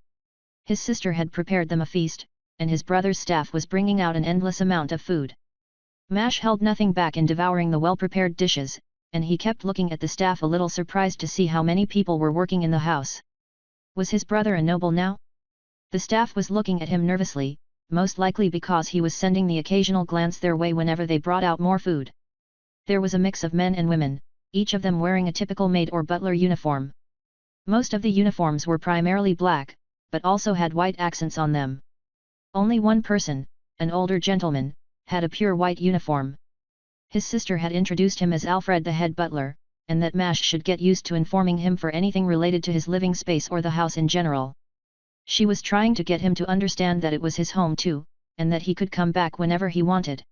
His sister had prepared them a feast, and his brother's staff was bringing out an endless amount of food. Mash held nothing back in devouring the well-prepared dishes, and he kept looking at the staff a little surprised to see how many people were working in the house. Was his brother a noble now? The staff was looking at him nervously, most likely because he was sending the occasional glance their way whenever they brought out more food. There was a mix of men and women, each of them wearing a typical maid or butler uniform. Most of the uniforms were primarily black, but also had white accents on them. Only one person, an older gentleman, had a pure white uniform. His sister had introduced him as Alfred the head butler, and that Mash should get used to informing him for anything related to his living space or the house in general. She was trying to get him to understand that it was his home too, and that he could come back whenever he wanted.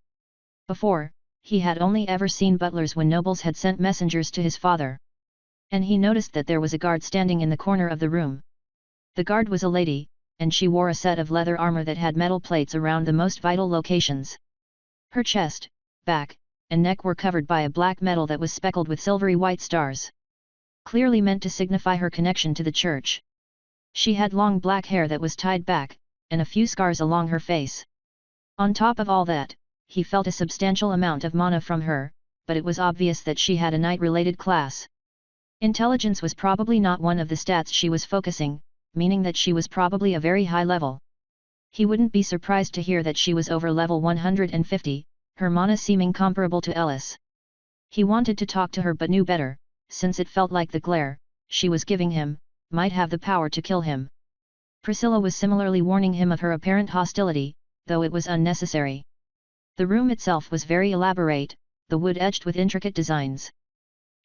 Before, he had only ever seen butlers when nobles had sent messengers to his father. And he noticed that there was a guard standing in the corner of the room. The guard was a lady, and she wore a set of leather armor that had metal plates around the most vital locations. Her chest, back, and neck were covered by a black metal that was speckled with silvery white stars. Clearly meant to signify her connection to the church. She had long black hair that was tied back, and a few scars along her face. On top of all that, he felt a substantial amount of mana from her, but it was obvious that she had a knight-related class. Intelligence was probably not one of the stats she was focusing, meaning that she was probably a very high level. He wouldn't be surprised to hear that she was over level 150, her mana seeming comparable to Ellis. He wanted to talk to her but knew better, since it felt like the glare she was giving him might have the power to kill him. Priscilla was similarly warning him of her apparent hostility, though it was unnecessary. The room itself was very elaborate, the wood edged with intricate designs.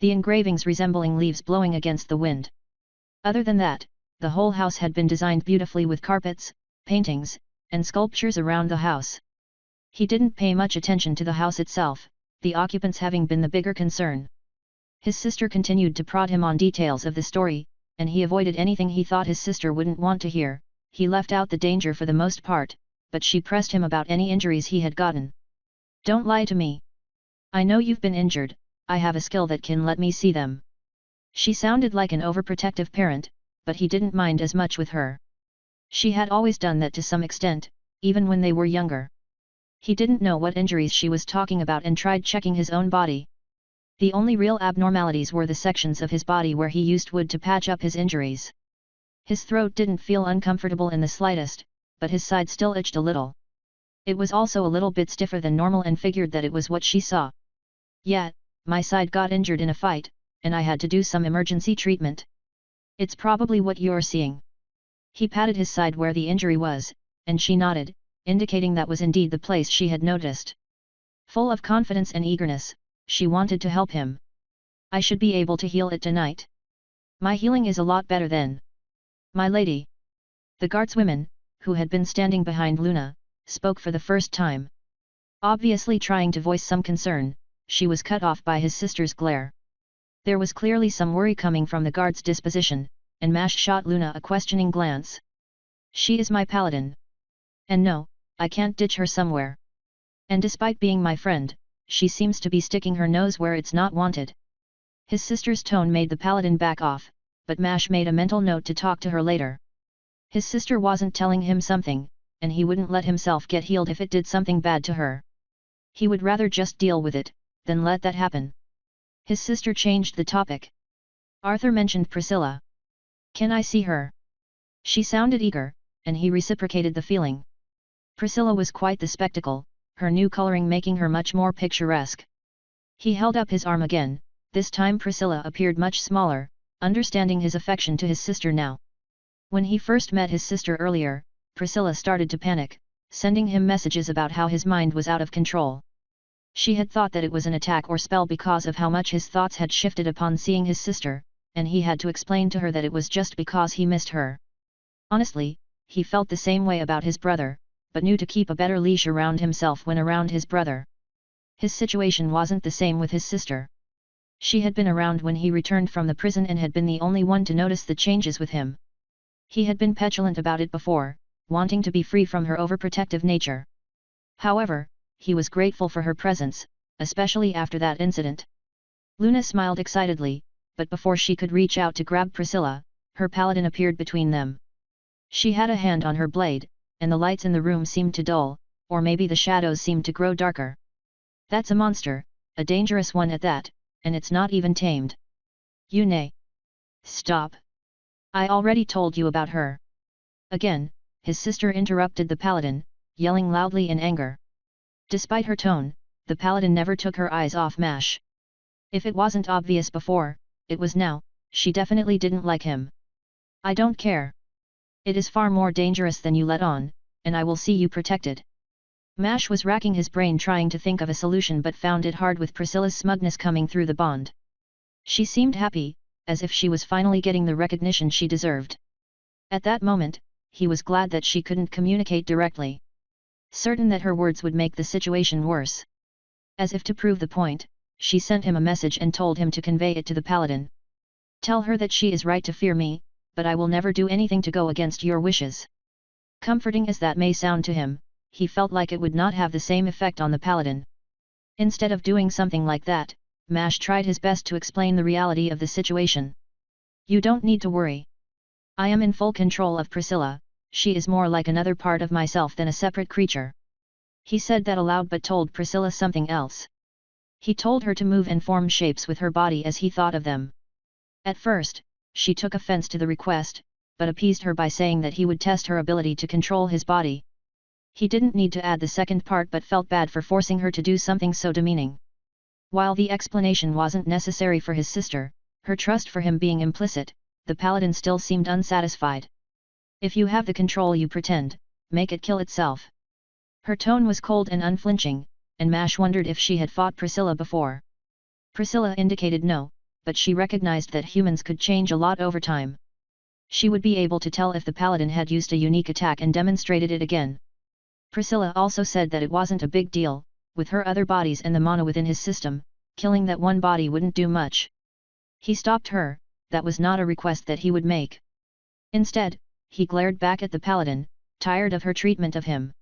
The engravings resembling leaves blowing against the wind. Other than that, the whole house had been designed beautifully with carpets, paintings, and sculptures around the house. He didn't pay much attention to the house itself, the occupants having been the bigger concern. His sister continued to prod him on details of the story, and he avoided anything he thought his sister wouldn't want to hear. He left out the danger for the most part, but she pressed him about any injuries he had gotten. "Don't lie to me. I know you've been injured, I have a skill that can let me see them." She sounded like an overprotective parent, but he didn't mind as much with her. She had always done that to some extent, even when they were younger. He didn't know what injuries she was talking about and tried checking his own body. The only real abnormalities were the sections of his body where he used wood to patch up his injuries. His throat didn't feel uncomfortable in the slightest, but his side still itched a little. It was also a little bit stiffer than normal and figured that it was what she saw. "Yeah, my side got injured in a fight, and I had to do some emergency treatment." It's probably what you're seeing. He patted his side where the injury was, and she nodded, indicating that was indeed the place she had noticed. Full of confidence and eagerness, she wanted to help him. I should be able to heal it tonight. My healing is a lot better then. My lady. The guardswoman, who had been standing behind Luna, spoke for the first time. Obviously trying to voice some concern, she was cut off by his sister's glare. There was clearly some worry coming from the guard's disposition, and Mash shot Luna a questioning glance. She is my paladin. And no, I can't ditch her somewhere. And despite being my friend, she seems to be sticking her nose where it's not wanted. His sister's tone made the paladin back off, but Mash made a mental note to talk to her later. His sister wasn't telling him something, and he wouldn't let himself get healed if it did something bad to her. He would rather just deal with it, than let that happen. His sister changed the topic. Arthur mentioned Priscilla. Can I see her? She sounded eager, and he reciprocated the feeling. Priscilla was quite the spectacle, her new coloring making her much more picturesque. He held up his arm again, this time Priscilla appeared much smaller, understanding his affection to his sister now. When he first met his sister earlier, Priscilla started to panic, sending him messages about how his mind was out of control. She had thought that it was an attack or spell because of how much his thoughts had shifted upon seeing his sister, and he had to explain to her that it was just because he missed her. Honestly, he felt the same way about his brother, but knew to keep a better leash around himself when around his brother. His situation wasn't the same with his sister. She had been around when he returned from the prison and had been the only one to notice the changes with him. He had been petulant about it before, wanting to be free from her overprotective nature. However, he was grateful for her presence, especially after that incident. Luna smiled excitedly, but before she could reach out to grab Priscilla, her paladin appeared between them. She had a hand on her blade, and the lights in the room seemed to dull, or maybe the shadows seemed to grow darker. That's a monster, a dangerous one at that, and it's not even tamed. You nay. Stop. I already told you about her. Again, his sister interrupted the paladin, yelling loudly in anger. Despite her tone, the paladin never took her eyes off Mash. If it wasn't obvious before, it was now, she definitely didn't like him. I don't care. It is far more dangerous than you let on, and I will see you protected. Mash was racking his brain trying to think of a solution but found it hard with Priscilla's smugness coming through the bond. She seemed happy, as if she was finally getting the recognition she deserved. At that moment, he was glad that she couldn't communicate directly. Certain that her words would make the situation worse. As if to prove the point, she sent him a message and told him to convey it to the paladin. Tell her that she is right to fear me, but I will never do anything to go against your wishes. Comforting as that may sound to him, he felt like it would not have the same effect on the paladin. Instead of doing something like that, Mash tried his best to explain the reality of the situation. You don't need to worry. I am in full control of Priscilla, she is more like another part of myself than a separate creature. He said that aloud but told Priscilla something else. He told her to move and form shapes with her body as he thought of them. At first, she took offense to the request, but appeased her by saying that he would test her ability to control his body. He didn't need to add the second part but felt bad for forcing her to do something so demeaning. While the explanation wasn't necessary for his sister, her trust for him being implicit, the paladin still seemed unsatisfied. If you have the control you pretend, make it kill itself. Her tone was cold and unflinching, and Mash wondered if she had fought Priscilla before. Priscilla indicated no, but she recognized that humans could change a lot over time. She would be able to tell if the paladin had used a unique attack and demonstrated it again. Priscilla also said that it wasn't a big deal, with her other bodies and the mana within his system, killing that one body wouldn't do much. He stopped her, that was not a request that he would make. Instead, he glared back at the paladin, tired of her treatment of him.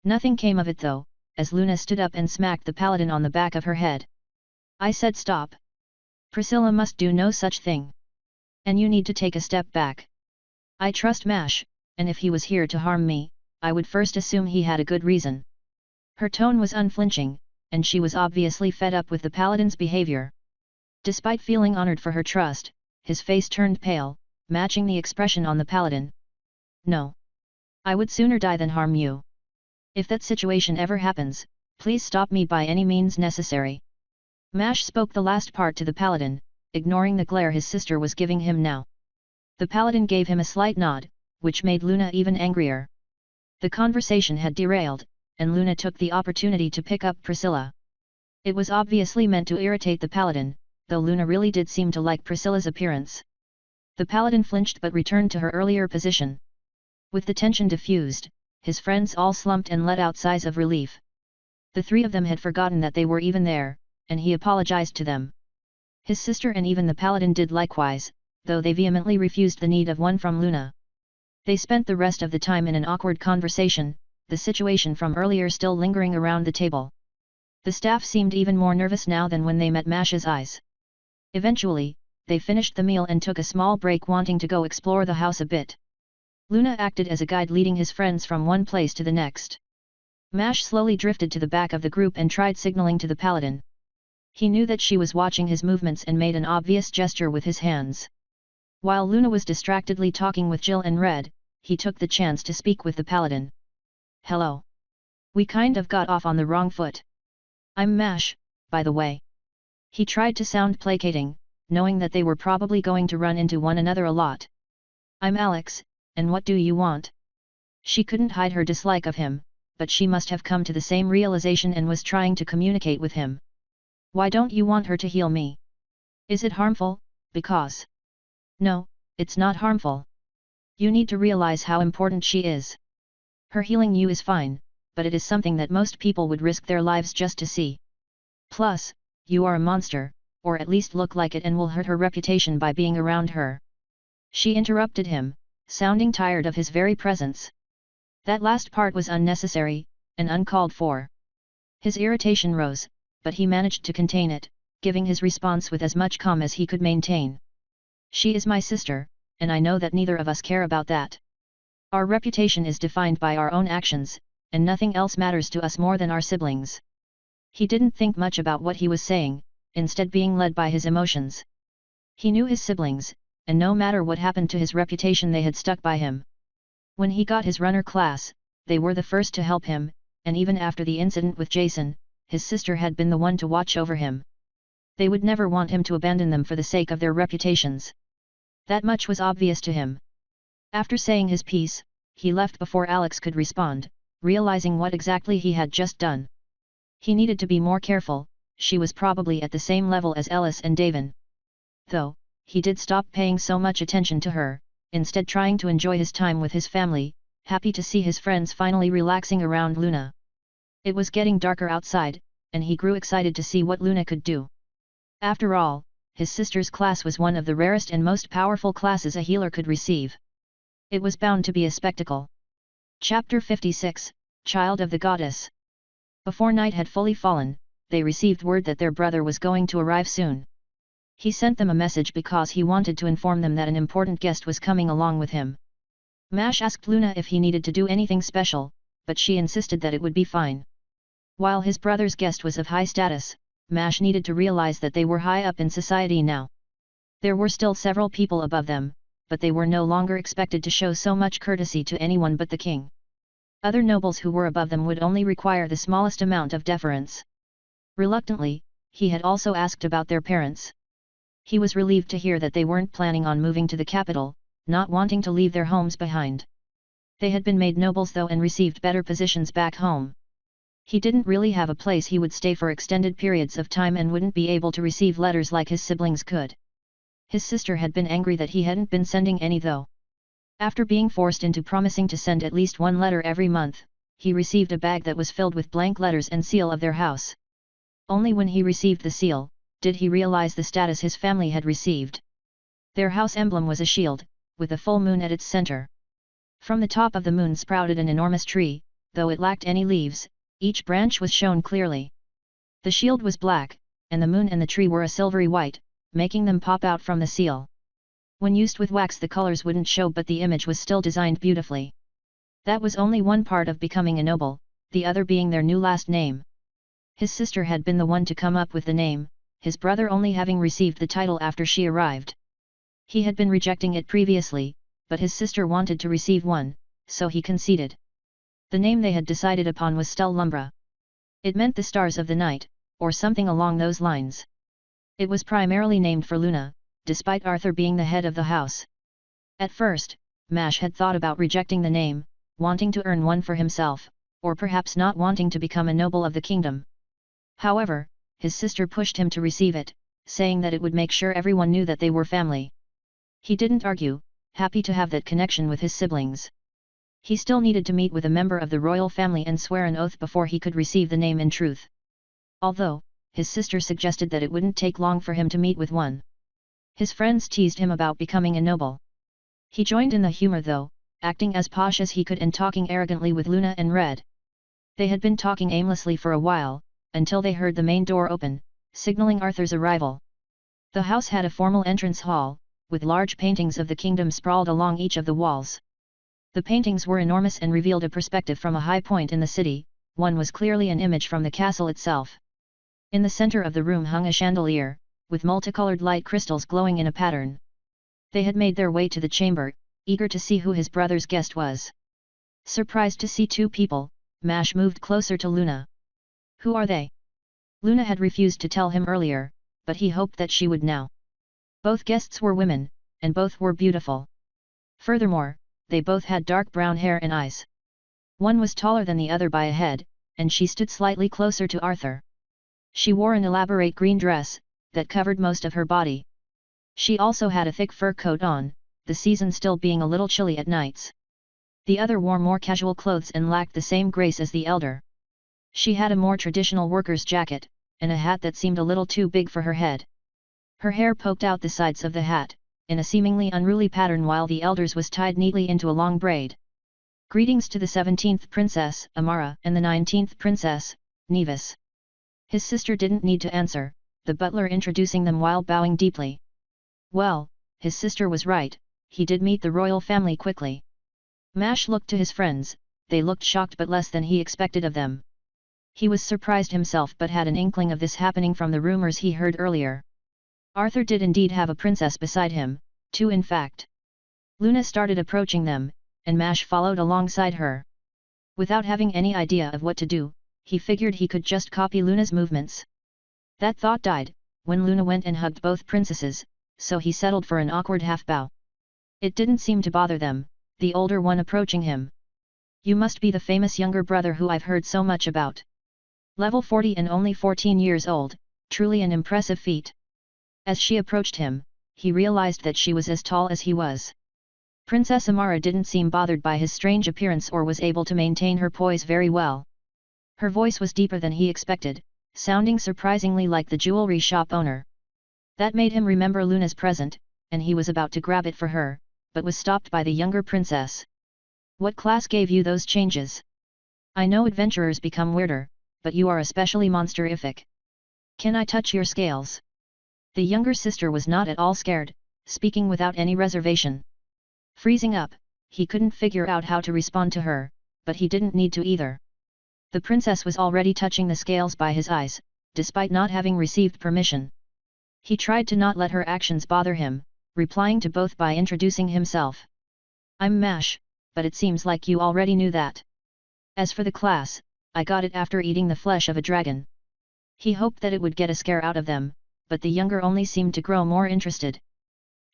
Nothing came of it though, as Luna stood up and smacked the paladin on the back of her head. I said stop. Priscilla must do no such thing. And you need to take a step back. I trust Mash, and if he was here to harm me, I would first assume he had a good reason. Her tone was unflinching, and she was obviously fed up with the paladin's behavior. Despite feeling honored for her trust, his face turned pale, matching the expression on the paladin. No. I would sooner die than harm you. If that situation ever happens, please stop me by any means necessary. Mash spoke the last part to the paladin, ignoring the glare his sister was giving him now. The paladin gave him a slight nod, which made Luna even angrier. The conversation had derailed, and Luna took the opportunity to pick up Priscilla. It was obviously meant to irritate the paladin, though Luna really did seem to like Priscilla's appearance. The paladin flinched but returned to her earlier position. With the tension diffused, his friends all slumped and let out sighs of relief. The three of them had forgotten that they were even there, and he apologized to them. His sister and even the paladin did likewise, though they vehemently refused the need of one from Luna. They spent the rest of the time in an awkward conversation, the situation from earlier still lingering around the table. The staff seemed even more nervous now than when they met Mash's eyes. Eventually, they finished the meal and took a small break, wanting to go explore the house a bit. Luna acted as a guide, leading his friends from one place to the next. Mash slowly drifted to the back of the group and tried signaling to the paladin. He knew that she was watching his movements and made an obvious gesture with his hands. While Luna was distractedly talking with Jill and Red, he took the chance to speak with the paladin. "Hello. We kind of got off on the wrong foot. I'm Mash, by the way." He tried to sound placating, knowing that they were probably going to run into one another a lot. "I'm Alex, and what do you want?" She couldn't hide her dislike of him, but she must have come to the same realization and was trying to communicate with him. "Why don't you want her to heal me? Is it harmful, because?" "No, it's not harmful. You need to realize how important she is. Her healing you is fine, but it is something that most people would risk their lives just to see. Plus, you are a monster, or at least look like it, and will hurt her reputation by being around her." She interrupted him, sounding tired of his very presence. That last part was unnecessary, and uncalled for. His irritation rose, but he managed to contain it, giving his response with as much calm as he could maintain. "She is my sister, and I know that neither of us care about that. Our reputation is defined by our own actions, and nothing else matters to us more than our siblings." He didn't think much about what he was saying, instead being led by his emotions. He knew his siblings, and no matter what happened to his reputation they had stuck by him. When he got his runner class, they were the first to help him, and even after the incident with Jason, his sister had been the one to watch over him. They would never want him to abandon them for the sake of their reputations. That much was obvious to him. After saying his piece, he left before Alex could respond, realizing what exactly he had just done. He needed to be more careful. She was probably at the same level as Ellis and Davin. Though, he did stop paying so much attention to her, instead trying to enjoy his time with his family, happy to see his friends finally relaxing around Luna. It was getting darker outside, and he grew excited to see what Luna could do. After all, his sister's class was one of the rarest and most powerful classes a healer could receive. It was bound to be a spectacle. Chapter 56, Child of the Goddess. Before night had fully fallen, they received word that their brother was going to arrive soon. He sent them a message because he wanted to inform them that an important guest was coming along with him. Mash asked Luna if he needed to do anything special, but she insisted that it would be fine. While his brother's guest was of high status, Mash needed to realize that they were high up in society now. There were still several people above them, but they were no longer expected to show so much courtesy to anyone but the king. Other nobles who were above them would only require the smallest amount of deference. Reluctantly, he had also asked about their parents. He was relieved to hear that they weren't planning on moving to the capital, not wanting to leave their homes behind. They had been made nobles though and received better positions back home. He didn't really have a place he would stay for extended periods of time and wouldn't be able to receive letters like his siblings could. His sister had been angry that he hadn't been sending any though. After being forced into promising to send at least one letter every month, he received a bag that was filled with blank letters and seal of their house. Only when he received the seal, did he realize the status his family had received. Their house emblem was a shield, with a full moon at its center. From the top of the moon sprouted an enormous tree, though it lacked any leaves, each branch was shown clearly. The shield was black, and the moon and the tree were a silvery white, making them pop out from the seal. When used with wax the colors wouldn't show, but the image was still designed beautifully. That was only one part of becoming a noble, the other being their new last name. His sister had been the one to come up with the name, his brother only having received the title after she arrived. He had been rejecting it previously, but his sister wanted to receive one, so he conceded. The name they had decided upon was Stellumbra. It meant the stars of the night, or something along those lines. It was primarily named for Luna, despite Arthur being the head of the house. At first, Mash had thought about rejecting the name, wanting to earn one for himself, or perhaps not wanting to become a noble of the kingdom. However, his sister pushed him to receive it, saying that it would make sure everyone knew that they were family. He didn't argue, happy to have that connection with his siblings. He still needed to meet with a member of the royal family and swear an oath before he could receive the name in truth. Although, his sister suggested that it wouldn't take long for him to meet with one. His friends teased him about becoming a noble. He joined in the humor though, acting as posh as he could and talking arrogantly with Luna and Red. They had been talking aimlessly for a while, until they heard the main door open, signaling Arthur's arrival. The house had a formal entrance hall, with large paintings of the kingdom sprawled along each of the walls. The paintings were enormous and revealed a perspective from a high point in the city. One was clearly an image from the castle itself. In the center of the room hung a chandelier, with multicolored light crystals glowing in a pattern. They had made their way to the chamber, eager to see who his brother's guest was. Surprised to see two people, Mash moved closer to Luna. Who are they? Luna had refused to tell him earlier, but he hoped that she would now. Both guests were women, and both were beautiful. Furthermore, they both had dark brown hair and eyes. One was taller than the other by a head, and she stood slightly closer to Arthur. She wore an elaborate green dress, that covered most of her body. She also had a thick fur coat on, the season still being a little chilly at nights. The other wore more casual clothes and lacked the same grace as the elder. She had a more traditional worker's jacket, and a hat that seemed a little too big for her head. Her hair poked out the sides of the hat, in a seemingly unruly pattern, while the elder's was tied neatly into a long braid. Greetings to the 17th Princess, Amara, and the 19th Princess, Nevis. His sister didn't need to answer, the butler introducing them while bowing deeply. Well, his sister was right, he did meet the royal family quickly. Mash looked to his friends, they looked shocked but less than he expected of them. He was surprised himself but had an inkling of this happening from the rumors he heard earlier. Arthur did indeed have a princess beside him, two in fact. Luna started approaching them, and Mash followed alongside her. Without having any idea of what to do, he figured he could just copy Luna's movements. That thought died, when Luna went and hugged both princesses, so he settled for an awkward half-bow. It didn't seem to bother them, the older one approaching him. You must be the famous younger brother who I've heard so much about. Level 40 and only 14 years old, truly an impressive feat. As she approached him, he realized that she was as tall as he was. Princess Amara didn't seem bothered by his strange appearance or was able to maintain her poise very well. Her voice was deeper than he expected, sounding surprisingly like the jewelry shop owner. That made him remember Luna's present, and he was about to grab it for her, but was stopped by the younger princess. What class gave you those changes? I know adventurers become weirder, but you are especially monsterific. Can I touch your scales? The younger sister was not at all scared, speaking without any reservation. Freezing up, he couldn't figure out how to respond to her, but he didn't need to either. The princess was already touching the scales by his eyes, despite not having received permission. He tried to not let her actions bother him, replying to both by introducing himself. I'm Mash, but it seems like you already knew that. As for the class, I got it after eating the flesh of a dragon. He hoped that it would get a scare out of them, but the younger only seemed to grow more interested.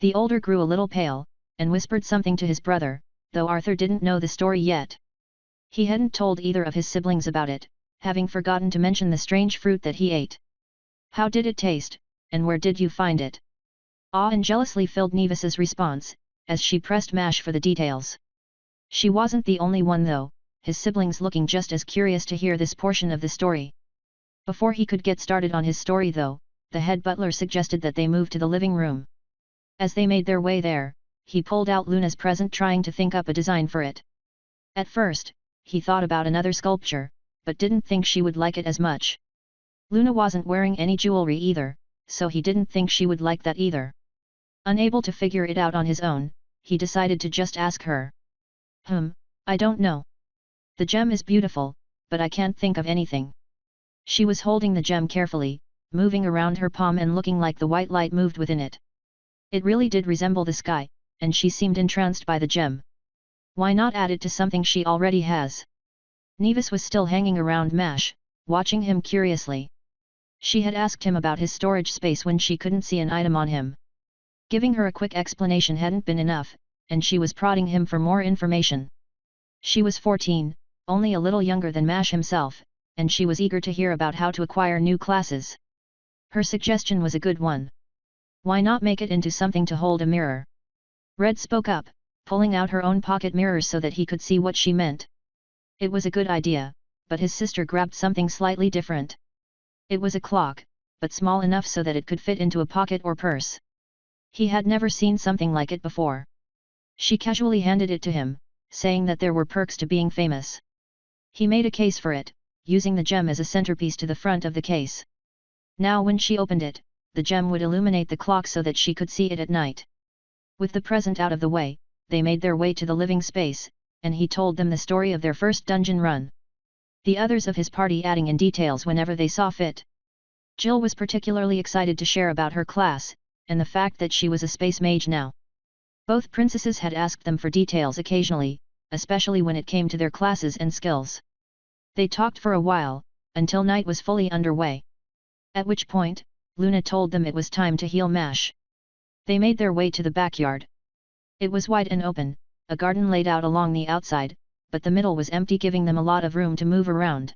The older grew a little pale, and whispered something to his brother, though Arthur didn't know the story yet. He hadn't told either of his siblings about it, having forgotten to mention the strange fruit that he ate. How did it taste, and where did you find it? Awe and jealously filled Nevis's response, as she pressed Mash for the details. She wasn't the only one though, his siblings looking just as curious to hear this portion of the story. Before he could get started on his story though, the head butler suggested that they move to the living room. As they made their way there, he pulled out Luna's present, trying to think up a design for it. At first, he thought about another sculpture, but didn't think she would like it as much. Luna wasn't wearing any jewelry either, so he didn't think she would like that either. Unable to figure it out on his own, he decided to just ask her. I don't know. The gem is beautiful, but I can't think of anything. She was holding the gem carefully, moving around her palm and looking like the white light moved within it. It really did resemble the sky, and she seemed entranced by the gem. Why not add it to something she already has? Nevis was still hanging around Mash, watching him curiously. She had asked him about his storage space when she couldn't see an item on him. Giving her a quick explanation hadn't been enough, and she was prodding him for more information. She was 14, only a little younger than Mash himself, and she was eager to hear about how to acquire new classes. Her suggestion was a good one. Why not make it into something to hold a mirror? Red spoke up, pulling out her own pocket mirrors so that he could see what she meant. It was a good idea, but his sister grabbed something slightly different. It was a clock, but small enough so that it could fit into a pocket or purse. He had never seen something like it before. She casually handed it to him, saying that there were perks to being famous. He made a case for it, using the gem as a centerpiece to the front of the case. Now when she opened it, the gem would illuminate the clock so that she could see it at night. With the present out of the way, they made their way to the living space, and he told them the story of their first dungeon run. The others of his party adding in details whenever they saw fit. Jill was particularly excited to share about her class, and the fact that she was a space mage now. Both princesses had asked them for details occasionally, especially when it came to their classes and skills. They talked for a while, until night was fully underway. At which point, Luna told them it was time to heal Mash. They made their way to the backyard. It was wide and open, a garden laid out along the outside, but the middle was empty, giving them a lot of room to move around.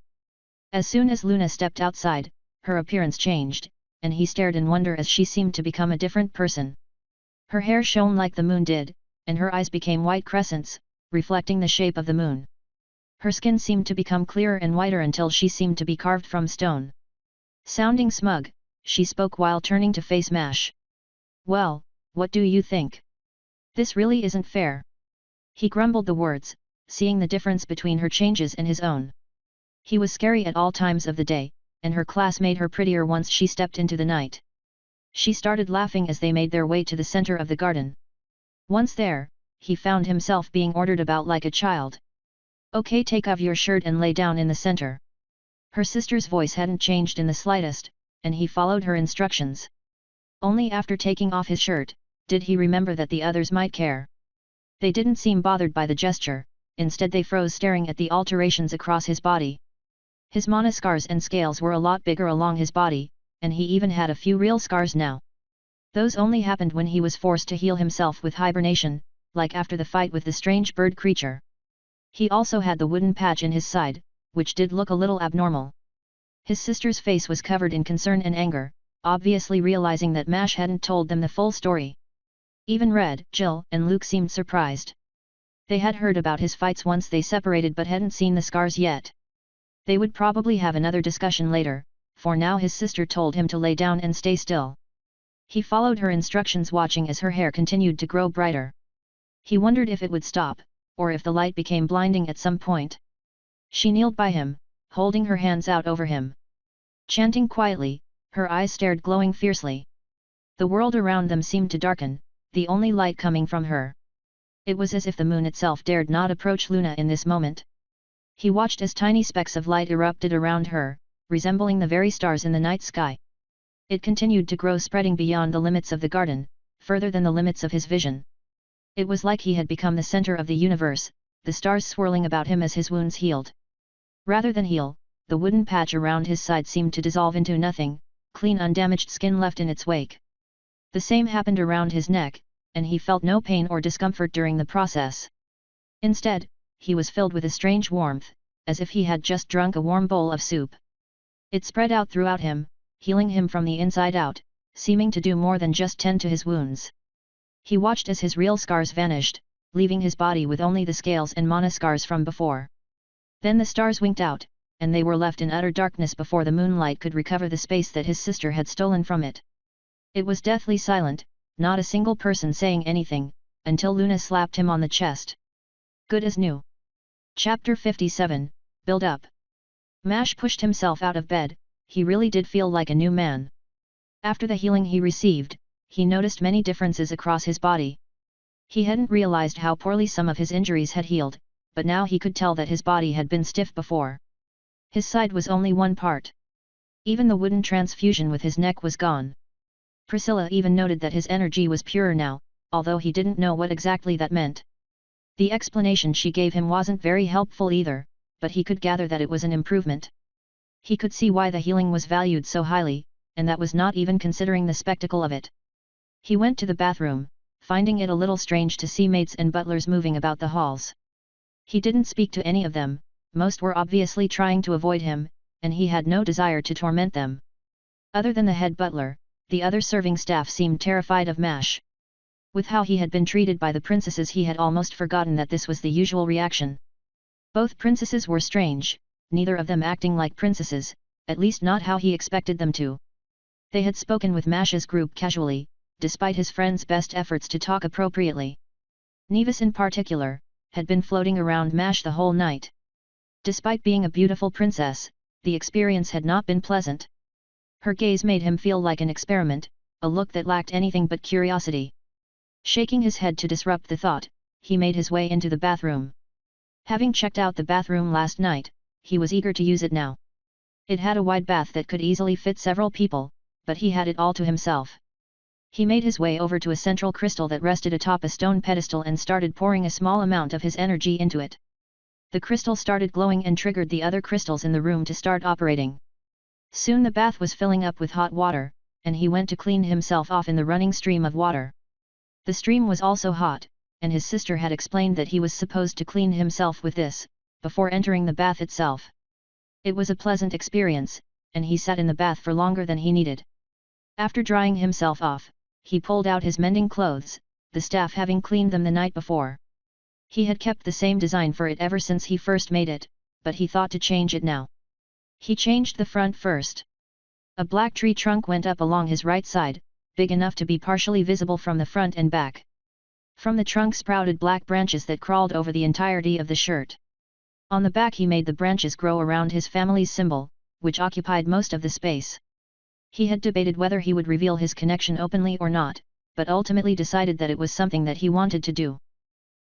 As soon as Luna stepped outside, her appearance changed, and he stared in wonder as she seemed to become a different person. Her hair shone like the moon did, and her eyes became white crescents, reflecting the shape of the moon. Her skin seemed to become clearer and whiter until she seemed to be carved from stone. Sounding smug, she spoke while turning to face Mash. "Well, what do you think? This really isn't fair." He grumbled the words, seeing the difference between her changes and his own. He was scary at all times of the day, and her class made her prettier once she stepped into the night. She started laughing as they made their way to the center of the garden. Once there, he found himself being ordered about like a child. "Okay, take off your shirt and lay down in the center." Her sister's voice hadn't changed in the slightest, and he followed her instructions. Only after taking off his shirt, did he remember that the others might care. They didn't seem bothered by the gesture, instead they froze staring at the alterations across his body. His mana scars and scales were a lot bigger along his body, and he even had a few real scars now. Those only happened when he was forced to heal himself with hibernation, like after the fight with the strange bird creature. He also had the wooden patch in his side, which did look a little abnormal. His sister's face was covered in concern and anger, obviously realizing that Mash hadn't told them the full story. Even Red, Jill, and Luke seemed surprised. They had heard about his fights once they separated but hadn't seen the scars yet. They would probably have another discussion later, for now his sister told him to lay down and stay still. He followed her instructions, watching as her hair continued to grow brighter. He wondered if it would stop, or if the light became blinding at some point. She kneeled by him, holding her hands out over him. Chanting quietly, her eyes stared glowing fiercely. The world around them seemed to darken, the only light coming from her. It was as if the moon itself dared not approach Luna in this moment. He watched as tiny specks of light erupted around her, resembling the very stars in the night sky. It continued to grow, spreading beyond the limits of the garden, further than the limits of his vision. It was like he had become the center of the universe, the stars swirling about him as his wounds healed. Rather than heal, the wooden patch around his side seemed to dissolve into nothing, clean undamaged skin left in its wake. The same happened around his neck, and he felt no pain or discomfort during the process. Instead, he was filled with a strange warmth, as if he had just drunk a warm bowl of soup. It spread out throughout him, healing him from the inside out, seeming to do more than just tend to his wounds. He watched as his real scars vanished, leaving his body with only the scales and mana scars from before. Then the stars winked out, and they were left in utter darkness before the moonlight could recover the space that his sister had stolen from it. It was deathly silent, not a single person saying anything, until Luna slapped him on the chest. Good as new. Chapter 57, Build Up. Mash pushed himself out of bed. He really did feel like a new man. After the healing he received, he noticed many differences across his body. He hadn't realized how poorly some of his injuries had healed, but now he could tell that his body had been stiff before. His side was only one part. Even the wooden transfusion with his neck was gone. Priscilla even noted that his energy was purer now, although he didn't know what exactly that meant. The explanation she gave him wasn't very helpful either, but he could gather that it was an improvement. He could see why the healing was valued so highly, and that was not even considering the spectacle of it. He went to the bathroom, finding it a little strange to see maids and butlers moving about the halls. He didn't speak to any of them, most were obviously trying to avoid him, and he had no desire to torment them. Other than the head butler, the other serving staff seemed terrified of Mash. With how he had been treated by the princesses, he had almost forgotten that this was the usual reaction. Both princesses were strange, neither of them acting like princesses, at least not how he expected them to. They had spoken with Mash's group casually, despite his friend's best efforts to talk appropriately. Nevis in particular, had been floating around Mash the whole night. Despite being a beautiful princess, the experience had not been pleasant. Her gaze made him feel like an experiment, a look that lacked anything but curiosity. Shaking his head to disrupt the thought, he made his way into the bathroom. Having checked out the bathroom last night, he was eager to use it now. It had a wide bath that could easily fit several people, but he had it all to himself. He made his way over to a central crystal that rested atop a stone pedestal and started pouring a small amount of his energy into it. The crystal started glowing and triggered the other crystals in the room to start operating. Soon the bath was filling up with hot water, and he went to clean himself off in the running stream of water. The stream was also hot, and his sister had explained that he was supposed to clean himself with this, before entering the bath itself. It was a pleasant experience, and he sat in the bath for longer than he needed. After drying himself off, he pulled out his mending clothes, the staff having cleaned them the night before. He had kept the same design for it ever since he first made it, but he thought to change it now. He changed the front first. A black tree trunk went up along his right side, big enough to be partially visible from the front and back. From the trunk sprouted black branches that crawled over the entirety of the shirt. On the back he made the branches grow around his family's symbol, which occupied most of the space. He had debated whether he would reveal his connection openly or not, but ultimately decided that it was something that he wanted to do.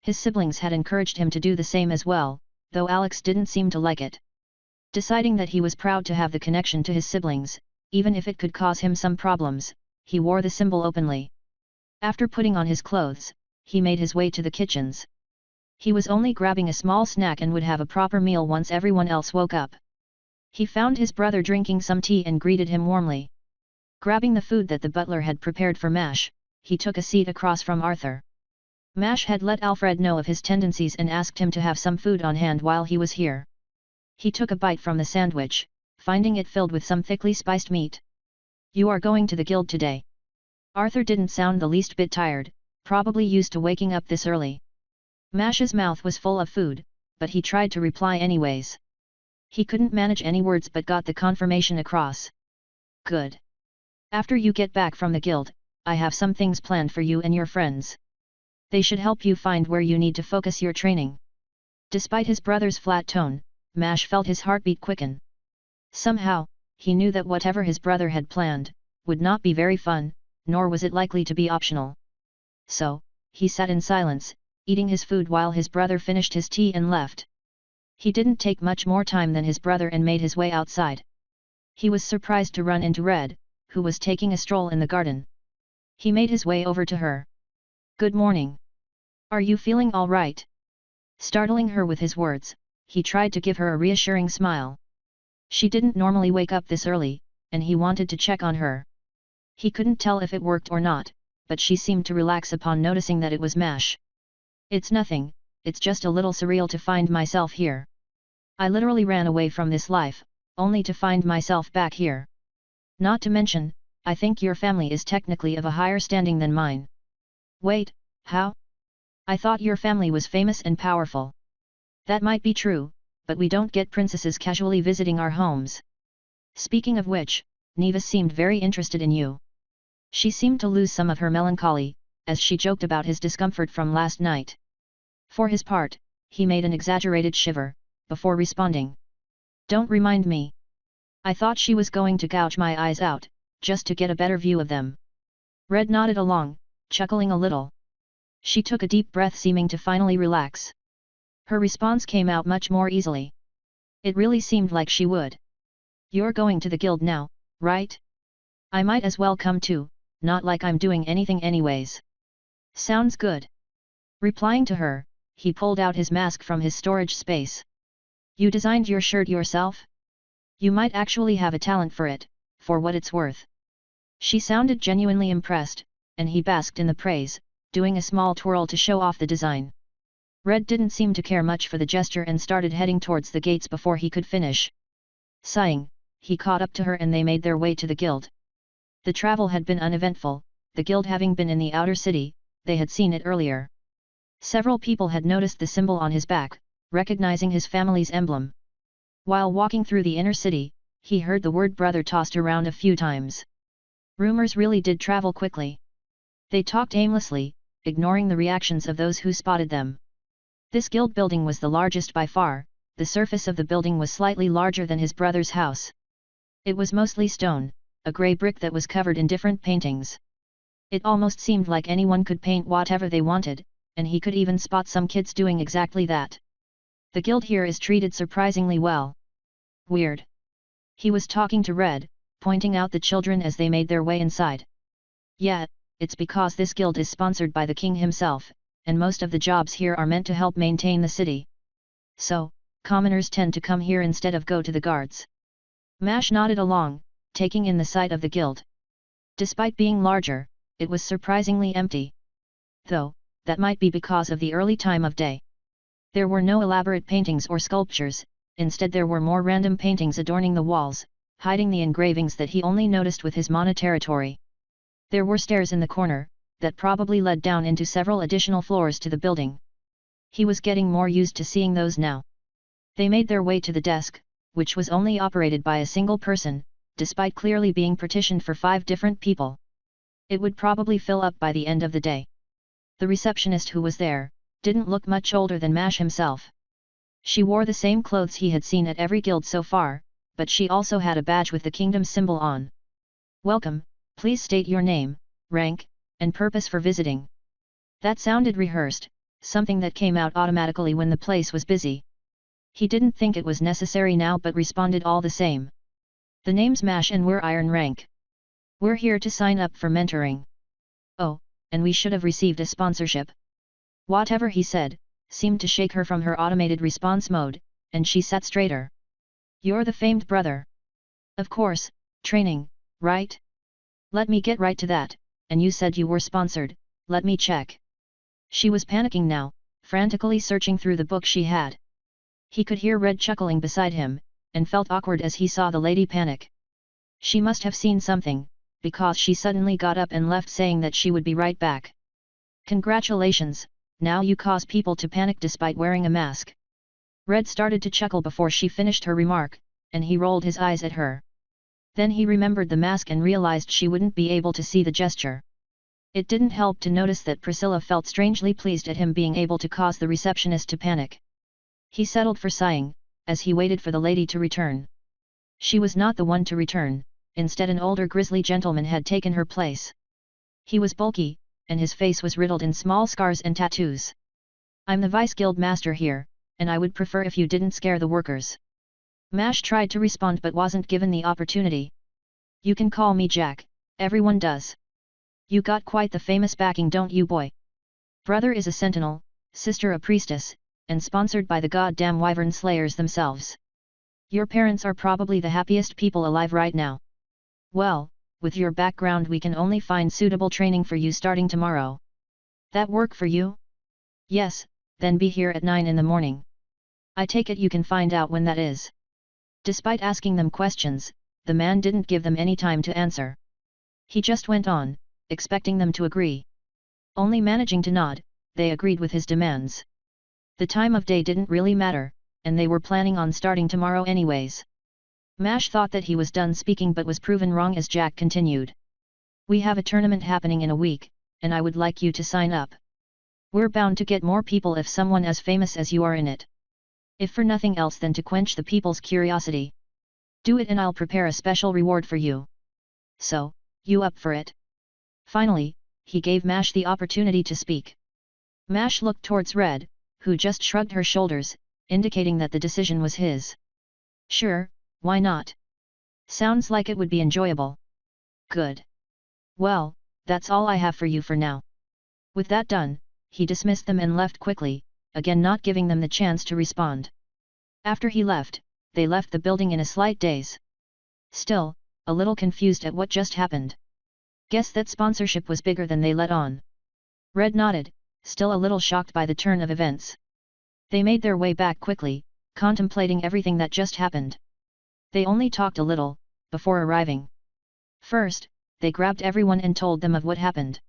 His siblings had encouraged him to do the same as well, though Alex didn't seem to like it. Deciding that he was proud to have the connection to his siblings, even if it could cause him some problems, he wore the symbol openly. After putting on his clothes, he made his way to the kitchens. He was only grabbing a small snack and would have a proper meal once everyone else woke up. He found his brother drinking some tea and greeted him warmly. Grabbing the food that the butler had prepared for Mash, he took a seat across from Arthur. Mash had let Alfred know of his tendencies and asked him to have some food on hand while he was here. He took a bite from the sandwich, finding it filled with some thickly spiced meat. "You are going to the guild today?" Arthur didn't sound the least bit tired, probably used to waking up this early. Mash's mouth was full of food, but he tried to reply anyways. He couldn't manage any words but got the confirmation across. "Good. After you get back from the guild, I have some things planned for you and your friends. They should help you find where you need to focus your training." Despite his brother's flat tone, Mash felt his heartbeat quicken. Somehow, he knew that whatever his brother had planned, would not be very fun, nor was it likely to be optional. So, he sat in silence, eating his food while his brother finished his tea and left. He didn't take much more time than his brother and made his way outside. He was surprised to run into Red, who was taking a stroll in the garden. He made his way over to her. "Good morning. Are you feeling all right?" Startling her with his words, he tried to give her a reassuring smile. She didn't normally wake up this early, and he wanted to check on her. He couldn't tell if it worked or not, but she seemed to relax upon noticing that it was Mash. "It's nothing, it's just a little surreal to find myself here. I literally ran away from this life, only to find myself back here. Not to mention, I think your family is technically of a higher standing than mine." "Wait, how? I thought your family was famous and powerful." "That might be true, but we don't get princesses casually visiting our homes. Speaking of which, Nevis seemed very interested in you." She seemed to lose some of her melancholy, as she joked about his discomfort from last night. For his part, he made an exaggerated shiver, before responding. "Don't remind me. I thought she was going to gouge my eyes out, just to get a better view of them." Red nodded along, chuckling a little. She took a deep breath, seeming to finally relax. Her response came out much more easily. It really seemed like she would. "You're going to the guild now, right? I might as well come too, not like I'm doing anything anyways." "Sounds good." Replying to her, he pulled out his mask from his storage space. "You designed your shirt yourself? You might actually have a talent for it, for what it's worth." She sounded genuinely impressed, and he basked in the praise, doing a small twirl to show off the design. Red didn't seem to care much for the gesture and started heading towards the gates before he could finish. Sighing, he caught up to her and they made their way to the guild. The travel had been uneventful, the guild having been in the outer city, they had seen it earlier. Several people had noticed the symbol on his back, recognizing his family's emblem. While walking through the inner city, he heard the word brother tossed around a few times. Rumors really did travel quickly. They talked aimlessly, ignoring the reactions of those who spotted them. This guild building was the largest by far, the surface of the building was slightly larger than his brother's house. It was mostly stone, a grey brick that was covered in different paintings. It almost seemed like anyone could paint whatever they wanted, and he could even spot some kids doing exactly that. The guild here is treated surprisingly well. Weird. He was talking to Red, pointing out the children as they made their way inside. Yeah, it's because this guild is sponsored by the king himself, and most of the jobs here are meant to help maintain the city. So, commoners tend to come here instead of go to the guards. Mash nodded along, taking in the sight of the guild. Despite being larger, it was surprisingly empty. Though, that might be because of the early time of day. There were no elaborate paintings or sculptures, instead there were more random paintings adorning the walls, hiding the engravings that he only noticed with his mana territory. There were stairs in the corner, that probably led down into several additional floors to the building. He was getting more used to seeing those now. They made their way to the desk, which was only operated by a single person, despite clearly being partitioned for 5 different people. It would probably fill up by the end of the day. The receptionist who was there, didn't look much older than Mash himself. She wore the same clothes he had seen at every guild so far, but she also had a badge with the kingdom symbol on. Welcome, please state your name, rank, and purpose for visiting. That sounded rehearsed, something that came out automatically when the place was busy. He didn't think it was necessary now but responded all the same. The name's Mash and we're Iron Rank. We're here to sign up for mentoring. Oh, and we should have received a sponsorship. Whatever he said, seemed to shake her from her automated response mode, and she sat straighter. You're the famed brother. Of course, training, right? Let me get right to that, and you said you were sponsored, let me check. She was panicking now, frantically searching through the book she had. He could hear Red chuckling beside him, and felt awkward as he saw the lady panic. She must have seen something, because she suddenly got up and left saying that she would be right back. Congratulations, now you cause people to panic despite wearing a mask. Red started to chuckle before she finished her remark, and he rolled his eyes at her. Then he remembered the mask and realized she wouldn't be able to see the gesture. It didn't help to notice that Priscilla felt strangely pleased at him being able to cause the receptionist to panic. He settled for sighing, as he waited for the lady to return. She was not the one to return, instead an older grizzly gentleman had taken her place. He was bulky, and his face was riddled in small scars and tattoos. I'm the vice guild master here, and I would prefer if you didn't scare the workers. Mash tried to respond but wasn't given the opportunity. You can call me Jack, everyone does. You got quite the famous backing, don't you, boy? Brother is a sentinel, sister a priestess, and sponsored by the goddamn wyvern slayers themselves. Your parents are probably the happiest people alive right now. Well, with your background we can only find suitable training for you starting tomorrow. That work for you? Yes, then be here at 9 in the morning. I take it you can find out when that is. Despite asking them questions, the man didn't give them any time to answer. He just went on, expecting them to agree. Only managing to nod, they agreed with his demands. The time of day didn't really matter, and they were planning on starting tomorrow anyways. Mash thought that he was done speaking but was proven wrong as Jack continued. We have a tournament happening in a week, and I would like you to sign up. We're bound to get more people if someone as famous as you are in it. If for nothing else than to quench the people's curiosity. Do it and I'll prepare a special reward for you. So, you up for it? Finally, he gave Mash the opportunity to speak. Mash looked towards Red, who just shrugged her shoulders, indicating that the decision was his. Sure, why not? Sounds like it would be enjoyable. Good. Well, that's all I have for you for now. With that done, he dismissed them and left quickly, again not giving them the chance to respond. After he left, they left the building in a slight daze. Still, a little confused at what just happened. Guess that sponsorship was bigger than they let on. Red nodded, still a little shocked by the turn of events. They made their way back quickly, contemplating everything that just happened. They only talked a little, before arriving. First, they grabbed everyone and told them of what happened.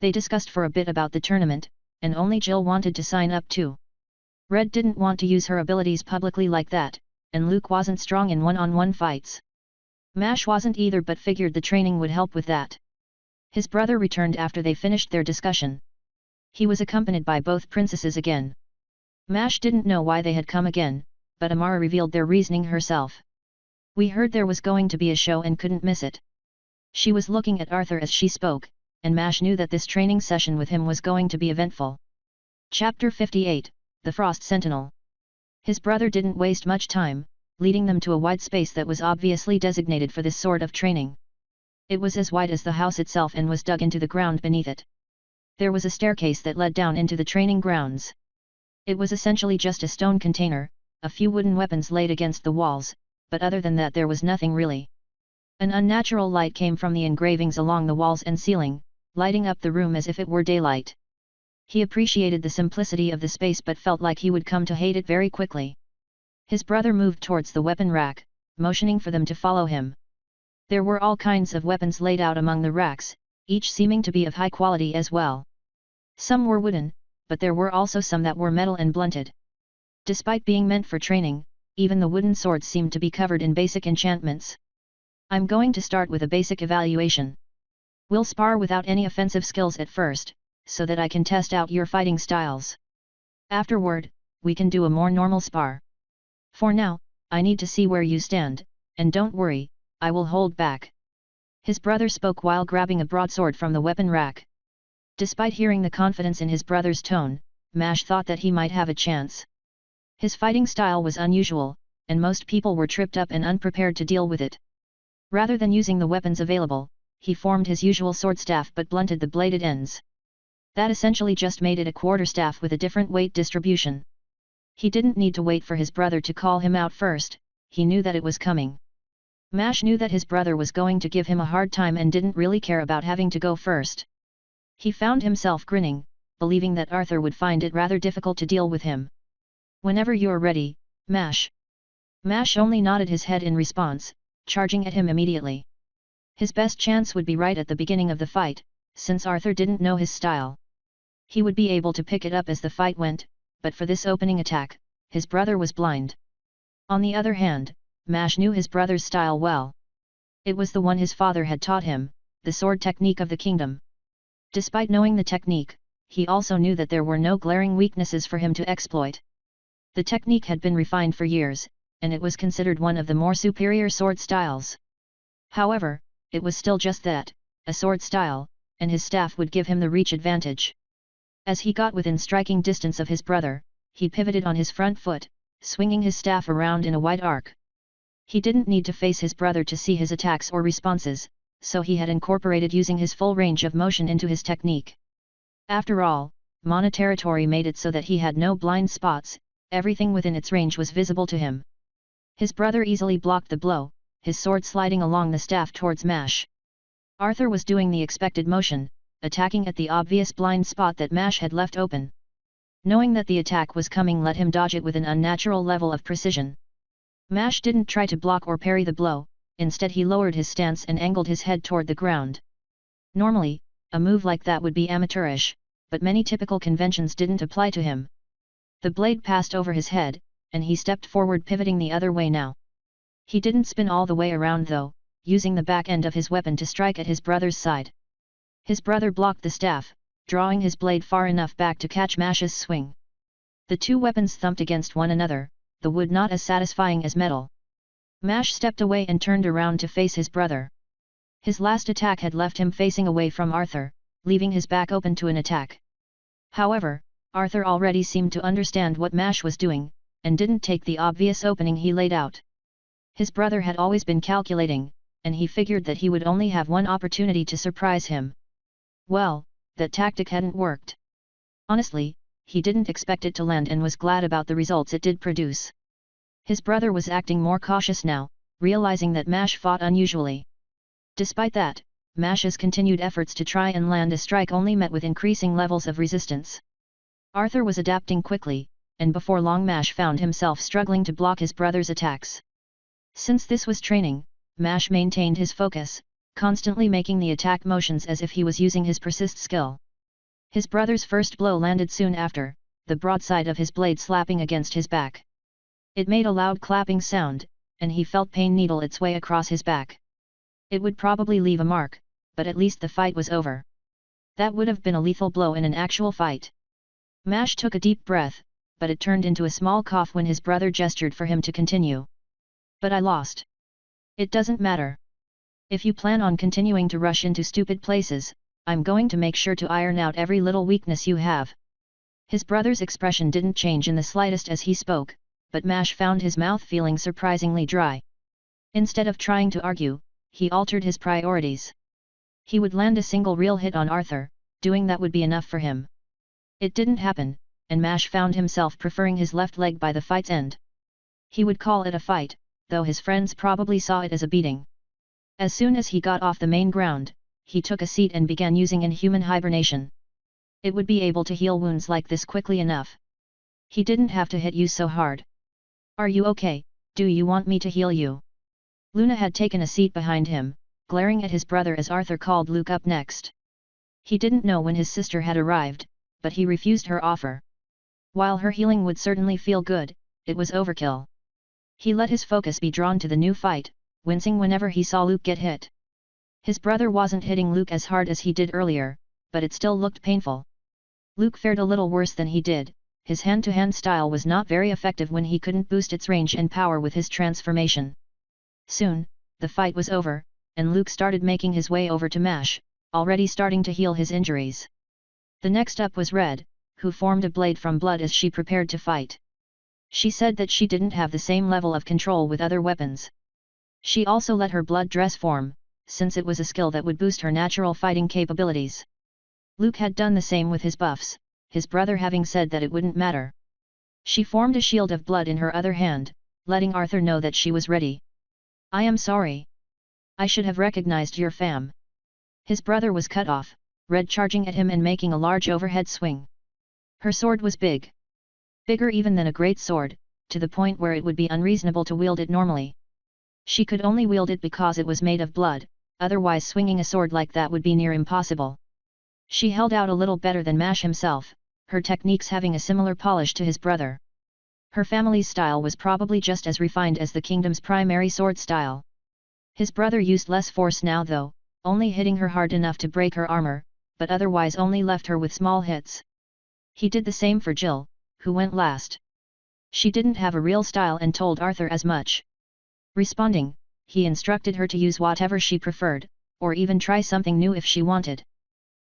They discussed for a bit about the tournament, and only Jill wanted to sign up too. Red didn't want to use her abilities publicly like that, and Luke wasn't strong in one-on-one fights. Mash wasn't either, but figured the training would help with that. His brother returned after they finished their discussion. He was accompanied by both princesses again. Mash didn't know why they had come again, but Amara revealed their reasoning herself. We heard there was going to be a show and couldn't miss it. She was looking at Arthur as she spoke, and Mash knew that this training session with him was going to be eventful. Chapter 58, The Frost Sentinel. His brother didn't waste much time, leading them to a wide space that was obviously designated for this sort of training. It was as wide as the house itself and was dug into the ground beneath it. There was a staircase that led down into the training grounds. It was essentially just a stone container, a few wooden weapons laid against the walls, but other than that there was nothing really. An unnatural light came from the engravings along the walls and ceiling, lighting up the room as if it were daylight. He appreciated the simplicity of the space but felt like he would come to hate it very quickly. His brother moved towards the weapon rack, motioning for them to follow him. There were all kinds of weapons laid out among the racks, each seeming to be of high quality as well. Some were wooden, but there were also some that were metal and blunted. Despite being meant for training, even the wooden swords seemed to be covered in basic enchantments. I'm going to start with a basic evaluation. We'll spar without any offensive skills at first, so that I can test out your fighting styles. Afterward, we can do a more normal spar. For now, I need to see where you stand, and don't worry, I will hold back. His brother spoke while grabbing a broadsword from the weapon rack. Despite hearing the confidence in his brother's tone, Mash thought that he might have a chance. His fighting style was unusual, and most people were tripped up and unprepared to deal with it. Rather than using the weapons available, he formed his usual sword staff but blunted the bladed ends. That essentially just made it a quarterstaff with a different weight distribution. He didn't need to wait for his brother to call him out first, he knew that it was coming. Mash knew that his brother was going to give him a hard time and didn't really care about having to go first. He found himself grinning, believing that Arthur would find it rather difficult to deal with him. Whenever you're ready, Mash. Mash only nodded his head in response, charging at him immediately. His best chance would be right at the beginning of the fight, since Arthur didn't know his style. He would be able to pick it up as the fight went, but for this opening attack, his brother was blind. On the other hand, Mash knew his brother's style well. It was the one his father had taught him, the sword technique of the kingdom. Despite knowing the technique, he also knew that there were no glaring weaknesses for him to exploit. The technique had been refined for years, and it was considered one of the more superior sword styles. However, it was still just that, a sword style, and his staff would give him the reach advantage. As he got within striking distance of his brother, he pivoted on his front foot, swinging his staff around in a wide arc. He didn't need to face his brother to see his attacks or responses, so he had incorporated using his full range of motion into his technique. After all, Mana territory made it so that he had no blind spots, everything within its range was visible to him. His brother easily blocked the blow, his sword sliding along the staff towards Mash. Arthur was doing the expected motion, attacking at the obvious blind spot that Mash had left open. Knowing that the attack was coming let him dodge it with an unnatural level of precision. Mash didn't try to block or parry the blow, instead he lowered his stance and angled his head toward the ground. Normally, a move like that would be amateurish, but many typical conventions didn't apply to him. The blade passed over his head, and he stepped forward pivoting the other way now. He didn't spin all the way around though, using the back end of his weapon to strike at his brother's side. His brother blocked the staff, drawing his blade far enough back to catch Mash's swing. The two weapons thumped against one another, the wood not as satisfying as metal. Mash stepped away and turned around to face his brother. His last attack had left him facing away from Arthur, leaving his back open to an attack. However, Arthur already seemed to understand what Mash was doing, and didn't take the obvious opening he laid out. His brother had always been calculating, and he figured that he would only have one opportunity to surprise him. Well, that tactic hadn't worked. Honestly, he didn't expect it to land and was glad about the results it did produce. His brother was acting more cautious now, realizing that Mash fought unusually. Despite that, Mash's continued efforts to try and land a strike only met with increasing levels of resistance. Arthur was adapting quickly, and before long Mash found himself struggling to block his brother's attacks. Since this was training, Mash maintained his focus, constantly making the attack motions as if he was using his persist skill. His brother's first blow landed soon after, the broadside of his blade slapping against his back. It made a loud clapping sound, and he felt pain needle its way across his back. It would probably leave a mark, but at least the fight was over. That would have been a lethal blow in an actual fight. Mash took a deep breath, but it turned into a small cough when his brother gestured for him to continue. "But I lost." "It doesn't matter. If you plan on continuing to rush into stupid places, I'm going to make sure to iron out every little weakness you have." His brother's expression didn't change in the slightest as he spoke, but Mash found his mouth feeling surprisingly dry. Instead of trying to argue, he altered his priorities. He would land a single real hit on Arthur, doing that would be enough for him. It didn't happen, and Mash found himself preferring his left leg by the fight's end. He would call it a fight, though his friends probably saw it as a beating. As soon as he got off the main ground, he took a seat and began using inhuman hibernation. It would be able to heal wounds like this quickly enough. He didn't have to hit you so hard. "Are you okay? Do you want me to heal you?" Luna had taken a seat behind him, glaring at his brother as Arthur called Luke up next. He didn't know when his sister had arrived, but he refused her offer. While her healing would certainly feel good, it was overkill. He let his focus be drawn to the new fight, wincing whenever he saw Luke get hit. His brother wasn't hitting Luke as hard as he did earlier, but it still looked painful. Luke fared a little worse than he did. His hand-to-hand style was not very effective when he couldn't boost its range and power with his transformation. Soon, the fight was over, and Luke started making his way over to Mash, already starting to heal his injuries. The next up was Red, who formed a blade from blood as she prepared to fight. She said that she didn't have the same level of control with other weapons. She also let her blood dress form, since it was a skill that would boost her natural fighting capabilities. Luke had done the same with his buffs, his brother having said that it wouldn't matter. She formed a shield of blood in her other hand, letting Arthur know that she was ready. "I am sorry. I should have recognized your fam." His brother was cut off, Red charging at him and making a large overhead swing. Her sword was big. Bigger even than a great sword, to the point where it would be unreasonable to wield it normally. She could only wield it because it was made of blood, otherwise swinging a sword like that would be near impossible. She held out a little better than Mash himself, her techniques having a similar polish to his brother. Her family's style was probably just as refined as the kingdom's primary sword style. His brother used less force now though, only hitting her hard enough to break her armor, but otherwise only left her with small hits. He did the same for Jill, who went last. She didn't have a real style and told Arthur as much. Responding, he instructed her to use whatever she preferred, or even try something new if she wanted.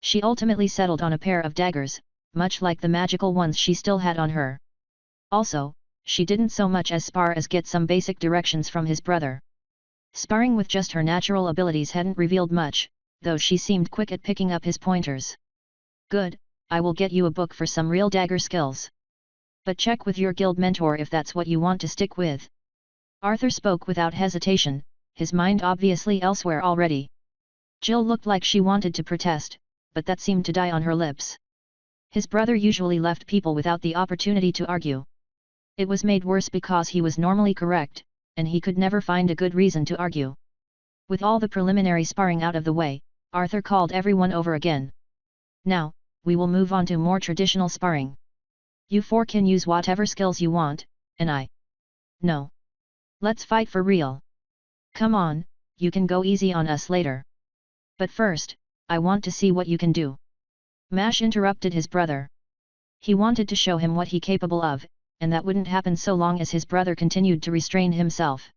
She ultimately settled on a pair of daggers, much like the magical ones she still had on her. Also, she didn't so much as spar as get some basic directions from his brother. Sparring with just her natural abilities hadn't revealed much, though she seemed quick at picking up his pointers. "Good, I will get you a book for some real dagger skills. But check with your guild mentor if that's what you want to stick with." Arthur spoke without hesitation, his mind obviously elsewhere already. Jill looked like she wanted to protest, but that seemed to die on her lips. His brother usually left people without the opportunity to argue. It was made worse because he was normally correct, and he could never find a good reason to argue. With all the preliminary sparring out of the way, Arthur called everyone over again. "Now, we will move on to more traditional sparring. You four can use whatever skills you want, and I. No. Let's fight for real. Come on, you can go easy on us later. But first, I want to see what you can do." Mash interrupted his brother. He wanted to show him what he's capable of, and that wouldn't happen so long as his brother continued to restrain himself.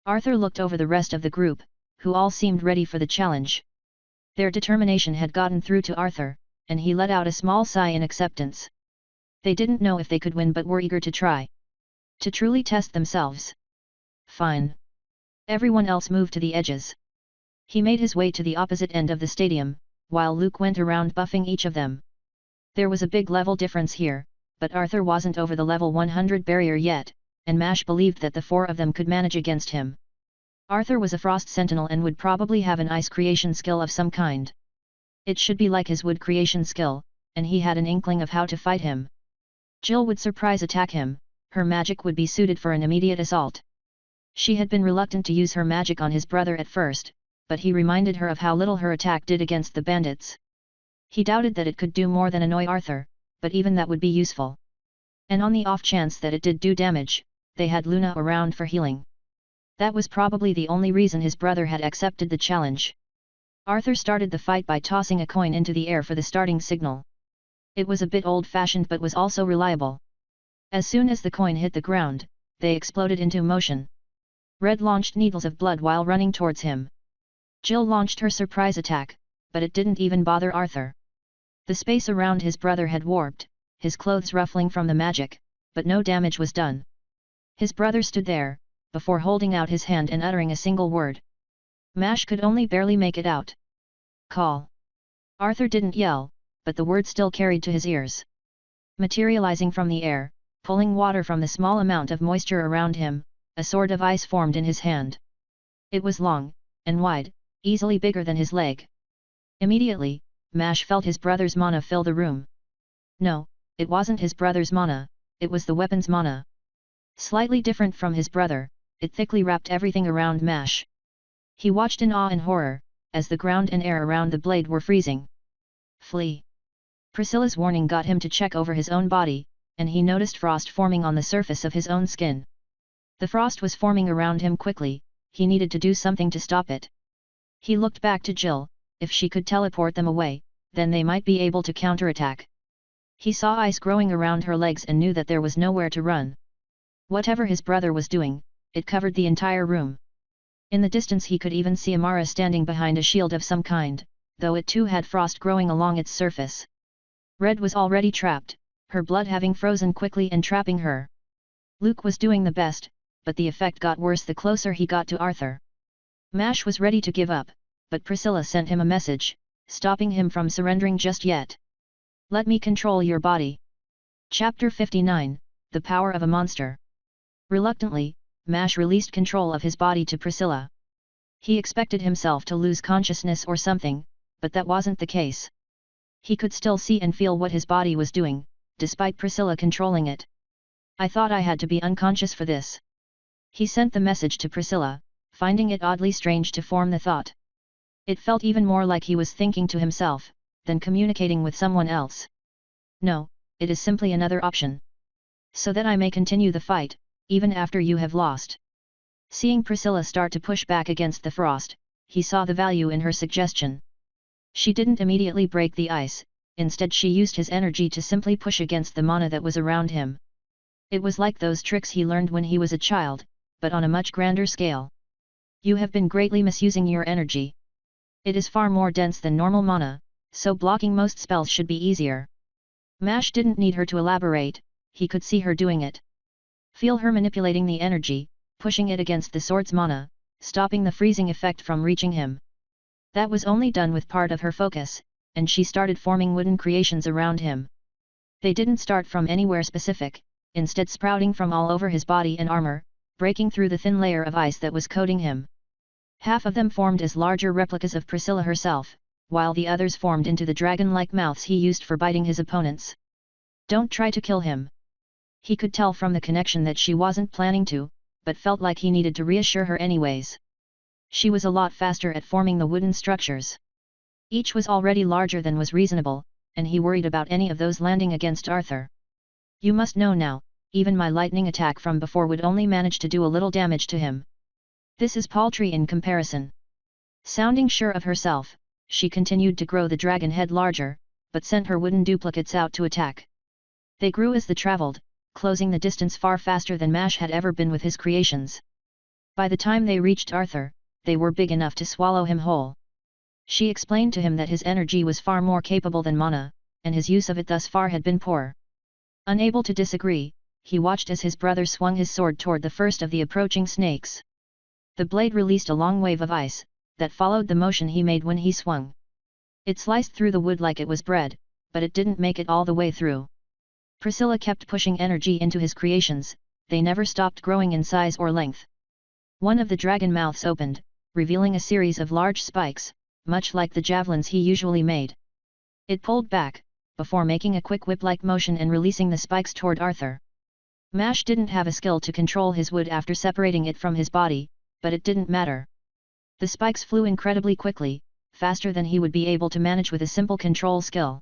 Arthur looked over the rest of the group, who all seemed ready for the challenge. Their determination had gotten through to Arthur, and he let out a small sigh in acceptance. They didn't know if they could win but were eager to try. To truly test themselves. Fine. Everyone else moved to the edges. He made his way to the opposite end of the stadium, while Luke went around buffing each of them. There was a big level difference here, but Arthur wasn't over the level 100 barrier yet, and Mash believed that the four of them could manage against him. Arthur was a frost sentinel and would probably have an ice creation skill of some kind. It should be like his wood creation skill, and he had an inkling of how to fight him. Jill would surprise attack him, her magic would be suited for an immediate assault. She had been reluctant to use her magic on his brother at first, but he reminded her of how little her attack did against the bandits. He doubted that it could do more than annoy Arthur, but even that would be useful. And on the off chance that it did do damage, they had Luna around for healing. That was probably the only reason his brother had accepted the challenge. Arthur started the fight by tossing a coin into the air for the starting signal. It was a bit old-fashioned but was also reliable. As soon as the coin hit the ground, they exploded into motion. Red launched needles of blood while running towards him. Jill launched her surprise attack, but it didn't even bother Arthur. The space around his brother had warped, his clothes ruffling from the magic, but no damage was done. His brother stood there, before holding out his hand and uttering a single word. Mash could only barely make it out. Call. Arthur didn't yell, but the word still carried to his ears. Materializing from the air, pulling water from the small amount of moisture around him, a sword of ice formed in his hand. It was long, and wide, easily bigger than his leg. Immediately, Mash felt his brother's mana fill the room. No, it wasn't his brother's mana, it was the weapon's mana. Slightly different from his brother, it thickly wrapped everything around Mash. He watched in awe and horror, as the ground and air around the blade were freezing. Flee! Priscilla's warning got him to check over his own body, and he noticed frost forming on the surface of his own skin. The frost was forming around him quickly, he needed to do something to stop it. He looked back to Jill, if she could teleport them away, then they might be able to counterattack. He saw ice growing around her legs and knew that there was nowhere to run. Whatever his brother was doing, it covered the entire room. In the distance he could even see Amara standing behind a shield of some kind, though it too had frost growing along its surface. Red was already trapped, her blood having frozen quickly and trapping her. Luke was doing the best, but the effect got worse the closer he got to Arthur. Mash was ready to give up, but Priscilla sent him a message, stopping him from surrendering just yet. Let me control your body. Chapter 59, The Power of a Monster. Reluctantly, Mash released control of his body to Priscilla. He expected himself to lose consciousness or something, but that wasn't the case. He could still see and feel what his body was doing, despite Priscilla controlling it. I thought I had to be unconscious for this. He sent the message to Priscilla, finding it oddly strange to form the thought. It felt even more like he was thinking to himself, than communicating with someone else. No, it is simply another option. So that I may continue the fight, even after you have lost. Seeing Priscilla start to push back against the frost, he saw the value in her suggestion. She didn't immediately break the ice, instead she used his energy to simply push against the mana that was around him. It was like those tricks he learned when he was a child, but on a much grander scale. You have been greatly misusing your energy. It is far more dense than normal mana, so blocking most spells should be easier. Mash didn't need her to elaborate, he could see her doing it. Feel her manipulating the energy, pushing it against the sword's mana, stopping the freezing effect from reaching him. That was only done with part of her focus, and she started forming wooden creations around him. They didn't start from anywhere specific, instead sprouting from all over his body and armor, breaking through the thin layer of ice that was coating him. Half of them formed as larger replicas of Priscilla herself, while the others formed into the dragon-like mouths he used for biting his opponents. Don't try to kill him. He could tell from the connection that she wasn't planning to, but felt like he needed to reassure her anyways. She was a lot faster at forming the wooden structures. Each was already larger than was reasonable, and he worried about any of those landing against Arthur. You must know now, even my lightning attack from before would only manage to do a little damage to him. This is paltry in comparison. Sounding sure of herself, she continued to grow the dragon head larger, but sent her wooden duplicates out to attack. They grew as they traveled, closing the distance far faster than Mash had ever been with his creations. By the time they reached Arthur, they were big enough to swallow him whole. She explained to him that his energy was far more capable than mana, and his use of it thus far had been poor. Unable to disagree, he watched as his brother swung his sword toward the first of the approaching snakes. The blade released a long wave of ice, that followed the motion he made when he swung. It sliced through the wood like it was bread, but it didn't make it all the way through. Priscilla kept pushing energy into his creations, they never stopped growing in size or length. One of the dragon mouths opened, revealing a series of large spikes, much like the javelins he usually made. It pulled back, before making a quick whip-like motion and releasing the spikes toward Arthur. Mash didn't have a skill to control his wood after separating it from his body, but it didn't matter. The spikes flew incredibly quickly, faster than he would be able to manage with a simple control skill.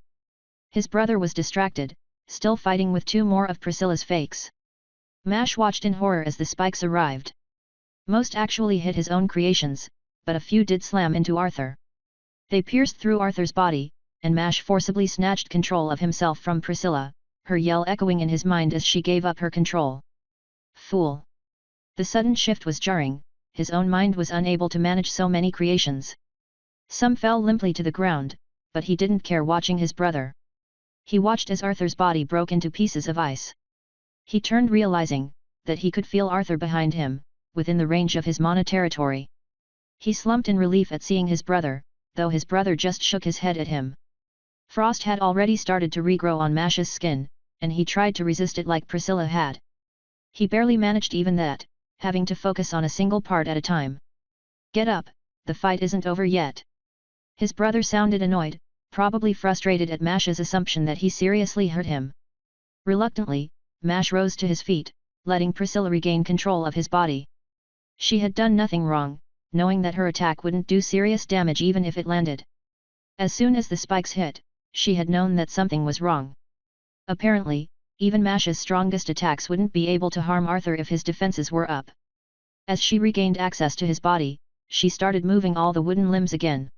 His brother was distracted, still fighting with two more of Priscilla's fakes. Mash watched in horror as the spikes arrived. Most actually hit his own creations, but a few did slam into Arthur. They pierced through Arthur's body, and Mash forcibly snatched control of himself from Priscilla, her yell echoing in his mind as she gave up her control. Fool! The sudden shift was jarring, his own mind was unable to manage so many creations. Some fell limply to the ground, but he didn't care watching his brother. He watched as Arthur's body broke into pieces of ice. He turned realizing that he could feel Arthur behind him, within the range of his mana territory. He slumped in relief at seeing his brother, though his brother just shook his head at him. Frost had already started to regrow on Mash's skin, and he tried to resist it like Priscilla had. He barely managed even that, having to focus on a single part at a time. Get up, the fight isn't over yet. His brother sounded annoyed, probably frustrated at Mash's assumption that he seriously hurt him. Reluctantly, Mash rose to his feet, letting Priscilla regain control of his body. She had done nothing wrong, knowing that her attack wouldn't do serious damage even if it landed. As soon as the spikes hit, she had known that something was wrong. Apparently, even Mash's strongest attacks wouldn't be able to harm Arthur if his defenses were up. As she regained access to his body, she started moving all the wooden limbs again.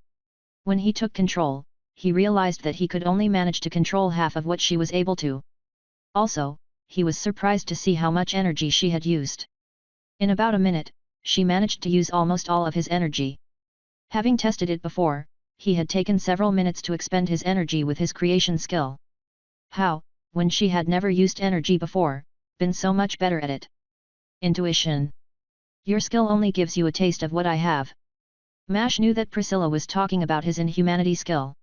When he took control, he realized that he could only manage to control half of what she was able to. Also, he was surprised to see how much energy she had used. In about a minute, she managed to use almost all of his energy. Having tested it before, he had taken several minutes to expend his energy with his creation skill. How, when she had never used energy before, been so much better at it? Intuition. Your skill only gives you a taste of what I have. Mash knew that Priscilla was talking about his inhumanity skill.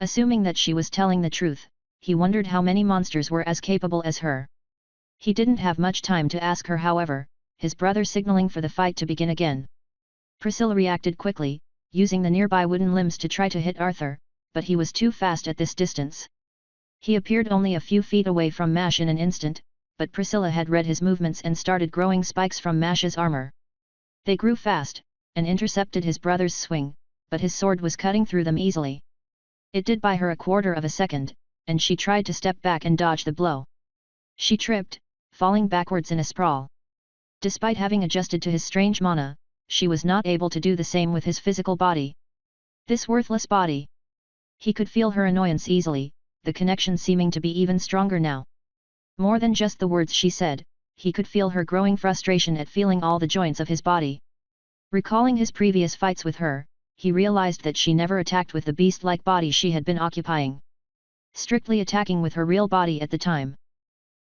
Assuming that she was telling the truth, he wondered how many monsters were as capable as her. He didn't have much time to ask her, however, his brother signaling for the fight to begin again. Priscilla reacted quickly, using the nearby wooden limbs to try to hit Arthur, but he was too fast at this distance. He appeared only a few feet away from Mash in an instant, but Priscilla had read his movements and started growing spikes from Mash's armor. They grew fast, and intercepted his brother's swing, but his sword was cutting through them easily. It did buy her a quarter of a second, and she tried to step back and dodge the blow. She tripped, falling backwards in a sprawl. Despite having adjusted to his strange mana, she was not able to do the same with his physical body. This worthless body! He could feel her annoyance easily, the connection seeming to be even stronger now. More than just the words she said, he could feel her growing frustration at feeling all the joints of his body. Recalling his previous fights with her, he realized that she never attacked with the beast-like body she had been occupying. Strictly attacking with her real body at the time.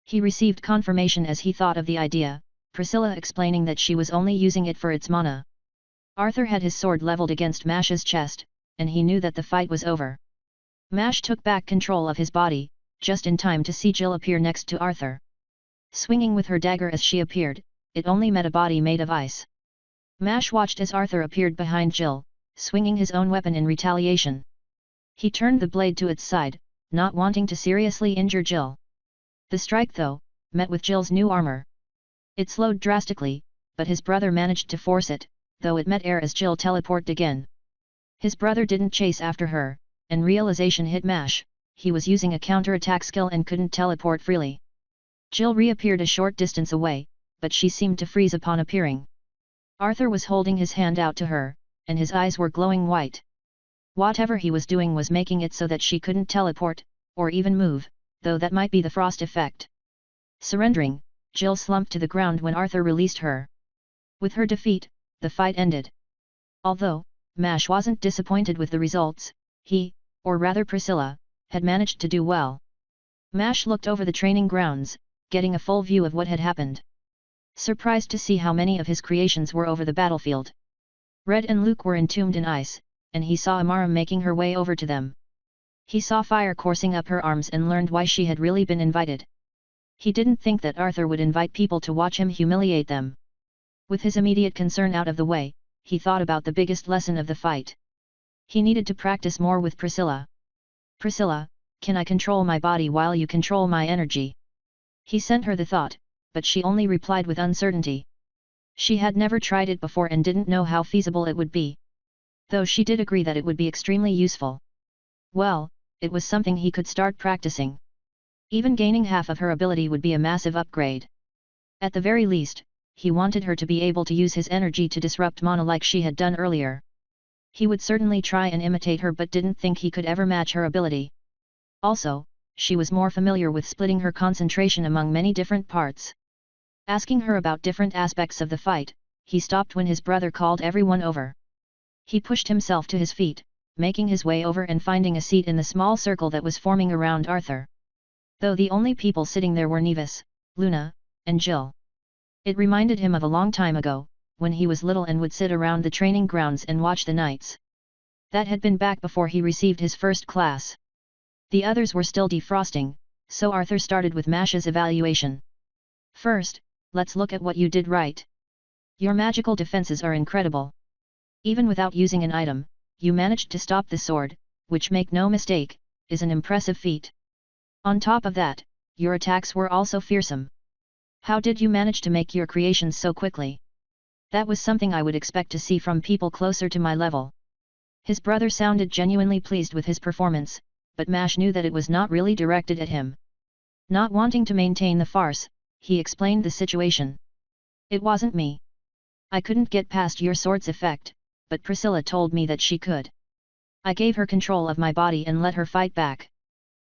He received confirmation as he thought of the idea, Priscilla explaining that she was only using it for its mana. Arthur had his sword leveled against Mash's chest, and he knew that the fight was over. Mash took back control of his body, just in time to see Jill appear next to Arthur. Swinging with her dagger as she appeared, it only met a body made of ice. Mash watched as Arthur appeared behind Jill, swinging his own weapon in retaliation. He turned the blade to its side, not wanting to seriously injure Jill. The strike, though, met with Jill's new armor. It slowed drastically, but his brother managed to force it, though it met air as Jill teleported again. His brother didn't chase after her, and realization hit Mash, he was using a counter-attack skill and couldn't teleport freely. Jill reappeared a short distance away, but she seemed to freeze upon appearing. Arthur was holding his hand out to her, and his eyes were glowing white. Whatever he was doing was making it so that she couldn't teleport, or even move, though that might be the frost effect. Surrendering, Jill slumped to the ground when Arthur released her. With her defeat, the fight ended. Although Mash wasn't disappointed with the results, he, or rather Priscilla, had managed to do well. Mash looked over the training grounds, getting a full view of what had happened. Surprised to see how many of his creations were over the battlefield. Red and Luke were entombed in ice, and he saw Amara making her way over to them. He saw fire coursing up her arms and learned why she had really been invited. He didn't think that Arthur would invite people to watch him humiliate them. With his immediate concern out of the way, he thought about the biggest lesson of the fight. He needed to practice more with Priscilla. Priscilla, can I control my body while you control my energy? He sent her the thought, but she only replied with uncertainty. She had never tried it before and didn't know how feasible it would be. Though she did agree that it would be extremely useful. Well, it was something he could start practicing. Even gaining half of her ability would be a massive upgrade. At the very least, he wanted her to be able to use his energy to disrupt Mana like she had done earlier. He would certainly try and imitate her but didn't think he could ever match her ability. Also, she was more familiar with splitting her concentration among many different parts. Asking her about different aspects of the fight, he stopped when his brother called everyone over. He pushed himself to his feet, making his way over and finding a seat in the small circle that was forming around Arthur. Though the only people sitting there were Nevis, Luna, and Jill. It reminded him of a long time ago, when he was little and would sit around the training grounds and watch the knights. That had been back before he received his first class. The others were still defrosting, so Arthur started with Mash's evaluation. First, let's look at what you did right. Your magical defenses are incredible. Even without using an item, you managed to stop the sword, which, make no mistake, is an impressive feat. On top of that, your attacks were also fearsome. How did you manage to make your creations so quickly? That was something I would expect to see from people closer to my level. His brother sounded genuinely pleased with his performance, but Mash knew that it was not really directed at him. Not wanting to maintain the farce, he explained the situation. It wasn't me. I couldn't get past your sword's effect, but Priscilla told me that she could. I gave her control of my body and let her fight back.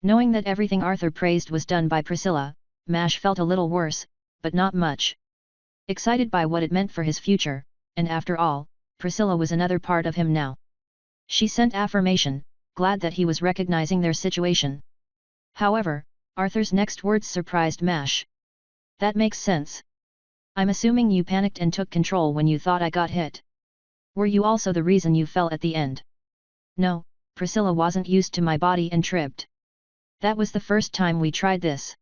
Knowing that everything Arthur praised was done by Priscilla, Mash felt a little worse, but not much. Excited by what it meant for his future, and after all, Priscilla was another part of him now. She sent affirmation, glad that he was recognizing their situation. However, Arthur's next words surprised Mash. That makes sense. I'm assuming you panicked and took control when you thought I got hit. Were you also the reason you fell at the end? No, Priscilla wasn't used to my body and tripped. That was the first time we tried this.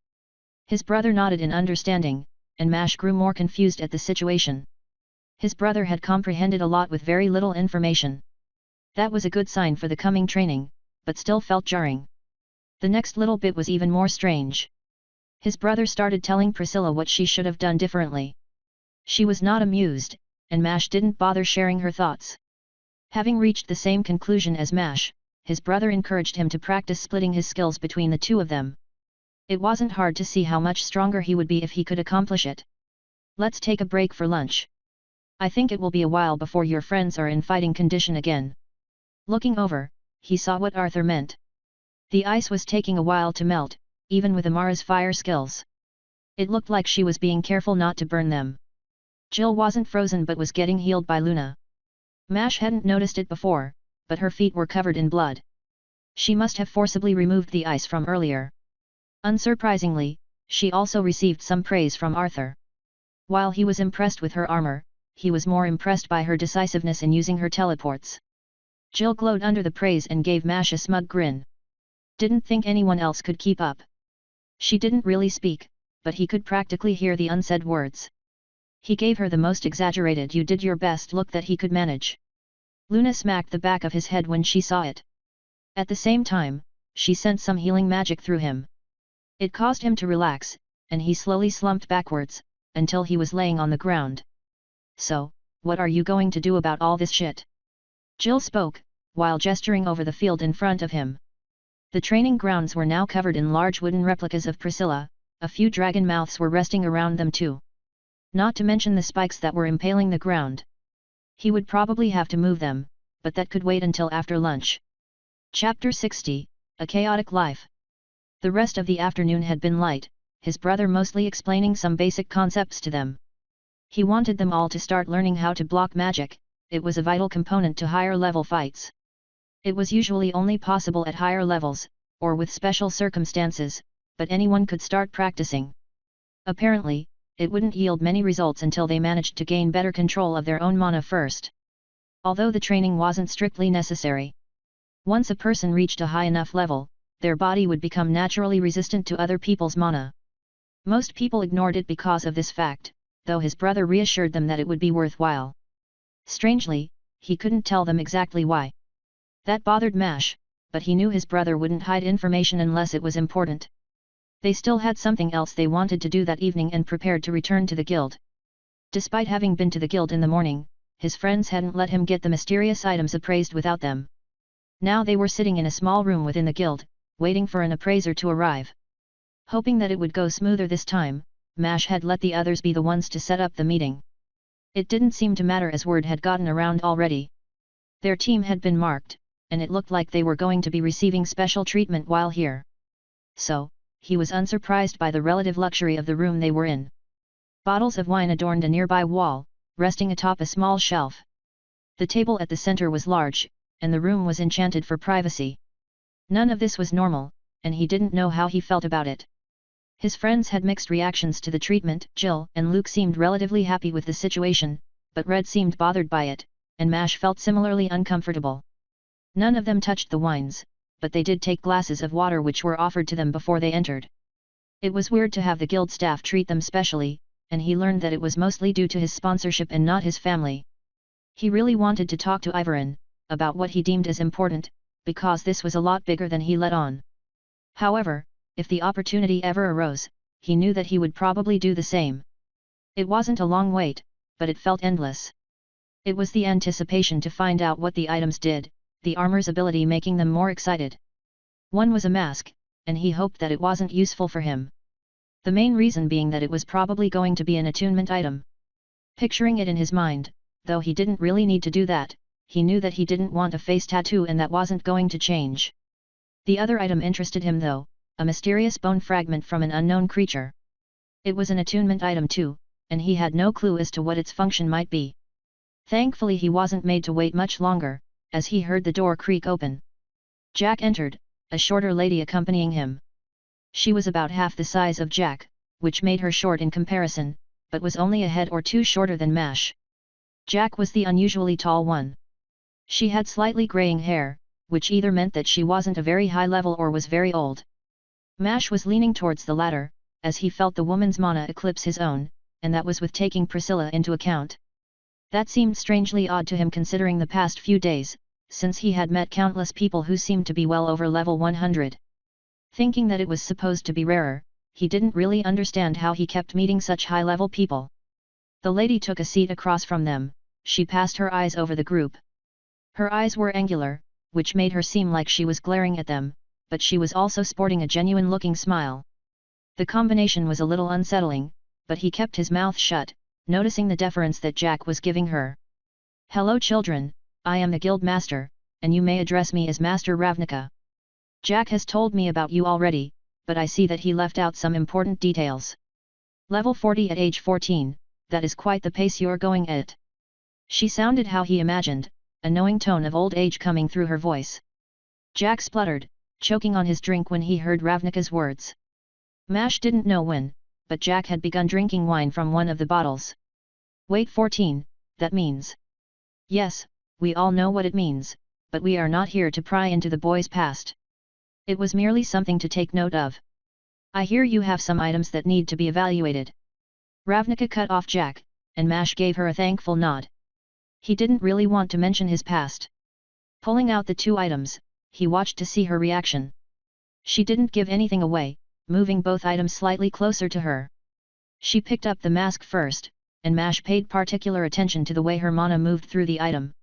His brother nodded in understanding, and Mash grew more confused at the situation. His brother had comprehended a lot with very little information. That was a good sign for the coming training, but still felt jarring. The next little bit was even more strange. His brother started telling Priscilla what she should have done differently. She was not amused, and Mash didn't bother sharing her thoughts. Having reached the same conclusion as Mash, his brother encouraged him to practice splitting his skills between the two of them. It wasn't hard to see how much stronger he would be if he could accomplish it. Let's take a break for lunch. I think it will be a while before your friends are in fighting condition again. Looking over, he saw what Arthur meant. The ice was taking a while to melt, even with Amara's fire skills. It looked like she was being careful not to burn them. Jill wasn't frozen but was getting healed by Luna. Mash hadn't noticed it before, but her feet were covered in blood. She must have forcibly removed the ice from earlier. Unsurprisingly, she also received some praise from Arthur. While he was impressed with her armor, he was more impressed by her decisiveness in using her teleports. Jill glowed under the praise and gave Mash a smug grin. Didn't think anyone else could keep up. She didn't really speak, but he could practically hear the unsaid words. He gave her the most exaggerated "you did your best" look that he could manage. Luna smacked the back of his head when she saw it. At the same time, she sent some healing magic through him. It caused him to relax, and he slowly slumped backwards, until he was laying on the ground. So, what are you going to do about all this shit? Jill spoke, while gesturing over the field in front of him. The training grounds were now covered in large wooden replicas of Priscilla, a few dragon mouths were resting around them too. Not to mention the spikes that were impaling the ground. He would probably have to move them, but that could wait until after lunch. Chapter 60, A Chaotic Life. The rest of the afternoon had been light, his brother mostly explaining some basic concepts to them. He wanted them all to start learning how to block magic. It was a vital component to higher level fights. It was usually only possible at higher levels, or with special circumstances, but anyone could start practicing. Apparently, it wouldn't yield many results until they managed to gain better control of their own mana first. Although the training wasn't strictly necessary. Once a person reached a high enough level, their body would become naturally resistant to other people's mana. Most people ignored it because of this fact, though his brother reassured them that it would be worthwhile. Strangely, he couldn't tell them exactly why. That bothered Mash, but he knew his brother wouldn't hide information unless it was important. They still had something else they wanted to do that evening and prepared to return to the guild. Despite having been to the guild in the morning, his friends hadn't let him get the mysterious items appraised without them. Now they were sitting in a small room within the guild, waiting for an appraiser to arrive. Hoping that it would go smoother this time, Mash had let the others be the ones to set up the meeting. It didn't seem to matter as word had gotten around already. Their team had been marked, and it looked like they were going to be receiving special treatment while here. So, he was unsurprised by the relative luxury of the room they were in. Bottles of wine adorned a nearby wall, resting atop a small shelf. The table at the center was large, and the room was enchanted for privacy. None of this was normal, and he didn't know how he felt about it. His friends had mixed reactions to the treatment. Jill and Luke seemed relatively happy with the situation, but Red seemed bothered by it, and Mash felt similarly uncomfortable. None of them touched the wines, but they did take glasses of water which were offered to them before they entered. It was weird to have the guild staff treat them specially, and he learned that it was mostly due to his sponsorship and not his family. He really wanted to talk to Ivorin about what he deemed as important, because this was a lot bigger than he let on. However, if the opportunity ever arose, he knew that he would probably do the same. It wasn't a long wait, but it felt endless. It was the anticipation to find out what the items did, the armor's ability making them more excited. One was a mask, and he hoped that it wasn't useful for him. The main reason being that it was probably going to be an attunement item. Picturing it in his mind, though he didn't really need to do that, he knew that he didn't want a face tattoo and that wasn't going to change. The other item interested him though, a mysterious bone fragment from an unknown creature. It was an attunement item too, and he had no clue as to what its function might be. Thankfully he wasn't made to wait much longer, as he heard the door creak open. Jack entered, a shorter lady accompanying him. She was about half the size of Jack, which made her short in comparison, but was only a head or two shorter than Mash. Jack was the unusually tall one. She had slightly graying hair, which either meant that she wasn't a very high level or was very old. Mash was leaning towards the latter, as he felt the woman's mana eclipse his own, and that was with taking Priscilla into account. That seemed strangely odd to him considering the past few days, since he had met countless people who seemed to be well over level 100. Thinking that it was supposed to be rarer, he didn't really understand how he kept meeting such high-level people. The lady took a seat across from them. She passed her eyes over the group. Her eyes were angular, which made her seem like she was glaring at them, but she was also sporting a genuine-looking smile. The combination was a little unsettling, but he kept his mouth shut, noticing the deference that Jack was giving her. "Hello children, I am the guild master, and you may address me as Master Ravnica. Jack has told me about you already, but I see that he left out some important details. Level 40 at age 14, that is quite the pace you're going at." She sounded how he imagined, a knowing tone of old age coming through her voice. Jack spluttered, choking on his drink when he heard Ravnica's words. Mash didn't know when, but Jack had begun drinking wine from one of the bottles. "Wait 14, that means..." "Yes, we all know what it means, but we are not here to pry into the boy's past. It was merely something to take note of. I hear you have some items that need to be evaluated." Ravnica cut off Jack, and Mash gave her a thankful nod. He didn't really want to mention his past. Pulling out the two items, he watched to see her reaction. She didn't give anything away, moving both items slightly closer to her. She picked up the mask first, and Mash paid particular attention to the way her mana moved through the item.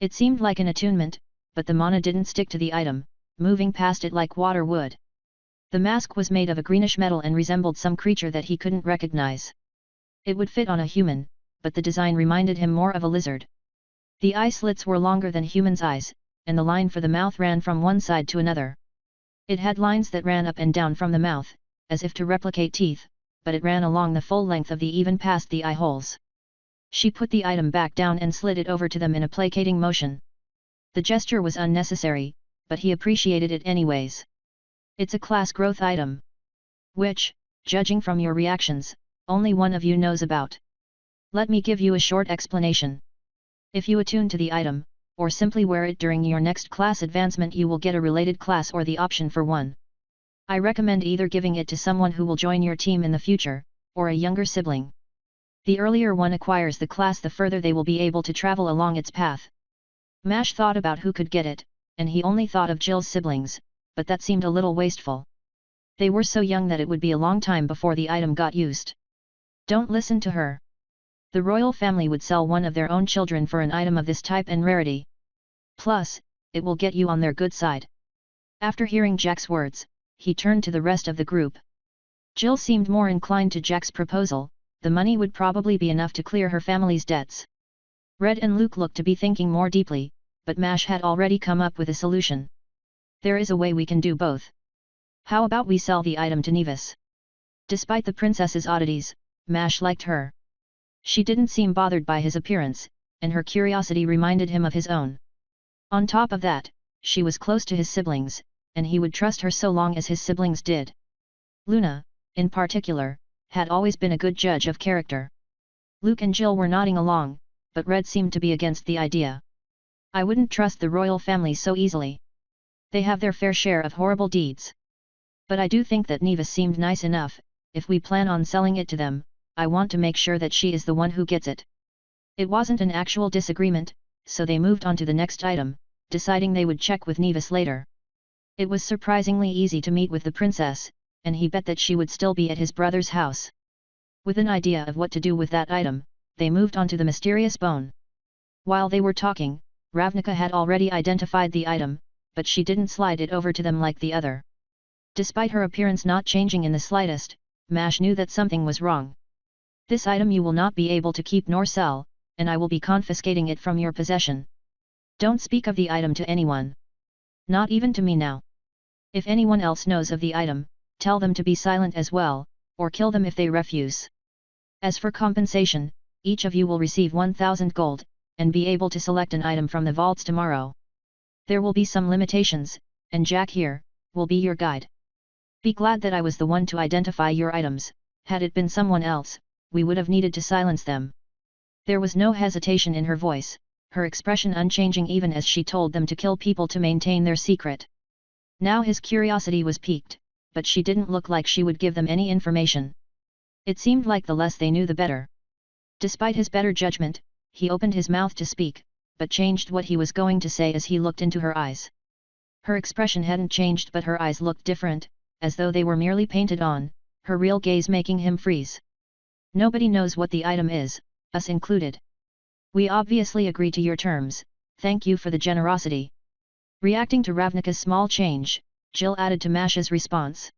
It seemed like an attunement, but the mana didn't stick to the item, moving past it like water would. The mask was made of a greenish metal and resembled some creature that he couldn't recognize. It would fit on a human, but the design reminded him more of a lizard. The eye slits were longer than humans' eyes, and the line for the mouth ran from one side to another. It had lines that ran up and down from the mouth, as if to replicate teeth, but it ran along the full length of the even past the eye holes. She put the item back down and slid it over to them in a placating motion. The gesture was unnecessary, but he appreciated it anyways. "It's a class growth item. Which, judging from your reactions, only one of you knows about. Let me give you a short explanation. If you attune to the item, or simply wear it during your next class advancement, you will get a related class or the option for one. I recommend either giving it to someone who will join your team in the future, or a younger sibling. The earlier one acquires the class, the further they will be able to travel along its path. Mash thought about who could get it, and he only thought of Jill's siblings, but that seemed a little wasteful. They were so young that it would be a long time before the item got used. Don't listen to her. The royal family would sell one of their own children for an item of this type and rarity. Plus, it will get you on their good side. After hearing Jack's words, he turned to the rest of the group. Jill seemed more inclined to Jack's proposal. The money would probably be enough to clear her family's debts. Red and Luke looked to be thinking more deeply, but Mash had already come up with a solution. There is a way we can do both. How about we sell the item to Nevis? Despite the princess's oddities, Mash liked her. She didn't seem bothered by his appearance, and her curiosity reminded him of his own. On top of that, she was close to his siblings, and he would trust her so long as his siblings did. Luna, in particular, had always been a good judge of character. Luke and Jill were nodding along, but Red seemed to be against the idea. I wouldn't trust the royal family so easily. They have their fair share of horrible deeds. But I do think that Nevis seemed nice enough. If we plan on selling it to them, I want to make sure that she is the one who gets it. It wasn't an actual disagreement, so they moved on to the next item, deciding they would check with Nevis later. It was surprisingly easy to meet with the princess, and he bet that she would still be at his brother's house. With an idea of what to do with that item, they moved on to the mysterious bone. While they were talking, Ravnica had already identified the item, but she didn't slide it over to them like the other. Despite her appearance not changing in the slightest, Mash knew that something was wrong. This item you will not be able to keep nor sell, and I will be confiscating it from your possession. Don't speak of the item to anyone. Not even to me now. If anyone else knows of the item, tell them to be silent as well, or kill them if they refuse. As for compensation, each of you will receive 1,000 gold, and be able to select an item from the vaults tomorrow. There will be some limitations, and Jack here, will be your guide. Be glad that I was the one to identify your items. Had it been someone else, we would have needed to silence them. There was no hesitation in her voice, her expression unchanging even as she told them to kill people to maintain their secret. Now his curiosity was piqued, but she didn't look like she would give them any information. It seemed like the less they knew the better. Despite his better judgment, he opened his mouth to speak, but changed what he was going to say as he looked into her eyes. Her expression hadn't changed, but her eyes looked different, as though they were merely painted on, her real gaze making him freeze. Nobody knows what the item is, us included. We obviously agree to your terms, thank you for the generosity. Reacting to Ravnica's small change, Jill added to Mash's response.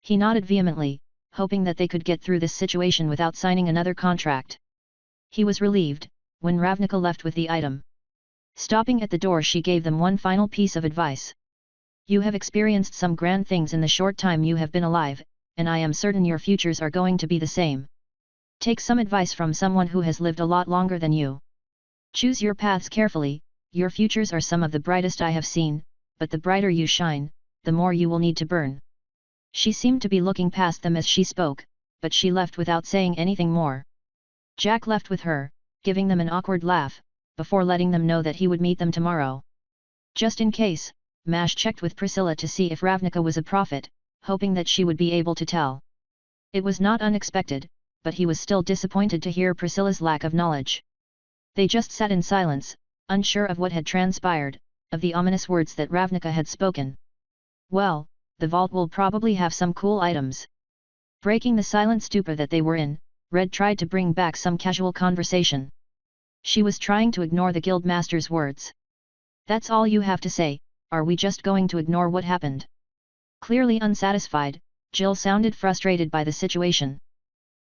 He nodded vehemently, hoping that they could get through this situation without signing another contract. He was relieved, when Ravnica left with the item. Stopping at the door, she gave them one final piece of advice. You have experienced some grand things in the short time you have been alive, and I am certain your futures are going to be the same. Take some advice from someone who has lived a lot longer than you. Choose your paths carefully, your futures are some of the brightest I have seen, but the brighter you shine, the more you will need to burn. She seemed to be looking past them as she spoke, but she left without saying anything more. Jack left with her, giving them an awkward laugh, before letting them know that he would meet them tomorrow. Just in case, Mash checked with Priscilla to see if Ravnica was a prophet, hoping that she would be able to tell. It was not unexpected, but he was still disappointed to hear Priscilla's lack of knowledge. They just sat in silence, unsure of what had transpired, of the ominous words that Ravnica had spoken. Well, the vault will probably have some cool items. Breaking the silent stupor that they were in, Red tried to bring back some casual conversation. She was trying to ignore the guildmaster's words. That's all you have to say, are we just going to ignore what happened? Clearly unsatisfied, Jill sounded frustrated by the situation.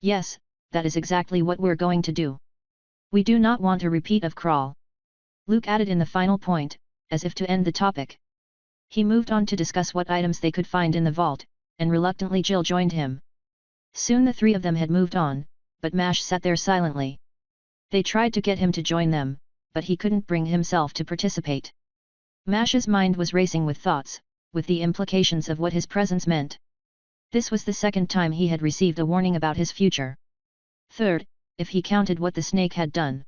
Yes, that is exactly what we're going to do. We do not want a repeat of Crawl. Luke added in the final point, as if to end the topic. He moved on to discuss what items they could find in the vault, and reluctantly Jill joined him. Soon the three of them had moved on, but Mash sat there silently. They tried to get him to join them, but he couldn't bring himself to participate. Mash's mind was racing with thoughts, with the implications of what his presence meant. This was the second time he had received a warning about his future. Third, if he counted what the snake had done.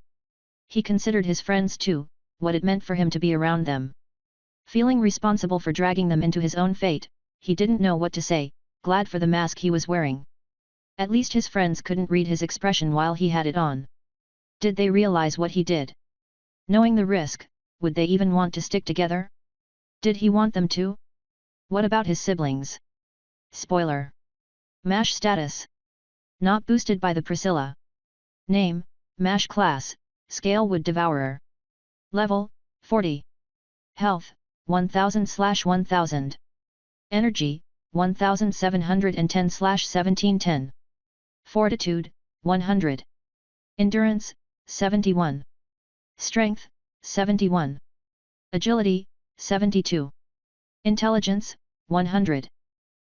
He considered his friends too, what it meant for him to be around them. Feeling responsible for dragging them into his own fate, he didn't know what to say, glad for the mask he was wearing. At least his friends couldn't read his expression while he had it on. Did they realize what he did? Knowing the risk, would they even want to stick together? Did he want them to? What about his siblings? Spoiler. MASH status. Not boosted by the Priscilla. Name, MASH class, Scale Wood Devourer. Level, 40. Health, 1000/1000. Energy, 1710/1710. Fortitude, 100. Endurance, 71. Strength, 71. Agility, 72. Intelligence, 100.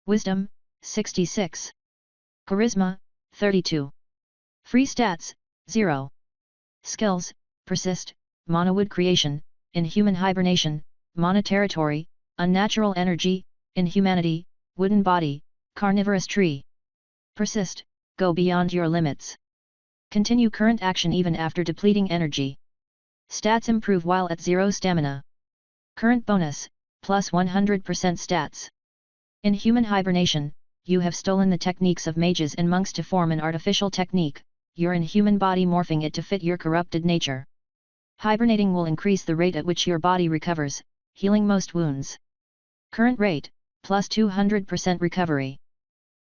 Wisdom, 66. Charisma, 32. Free stats, 0. Skills, Persist, Monowood Creation, Inhuman Hibernation, Mana Territory, Unnatural Energy, Inhumanity, Wooden Body, Carnivorous Tree. Persist, go beyond your limits. Continue current action even after depleting energy. Stats improve while at 0 stamina. Current bonus, plus 100% stats. Inhuman Hibernation, you have stolen the techniques of mages and monks to form an artificial technique, your inhuman body morphing it to fit your corrupted nature. Hibernating will increase the rate at which your body recovers, healing most wounds. Current rate, plus 200% recovery.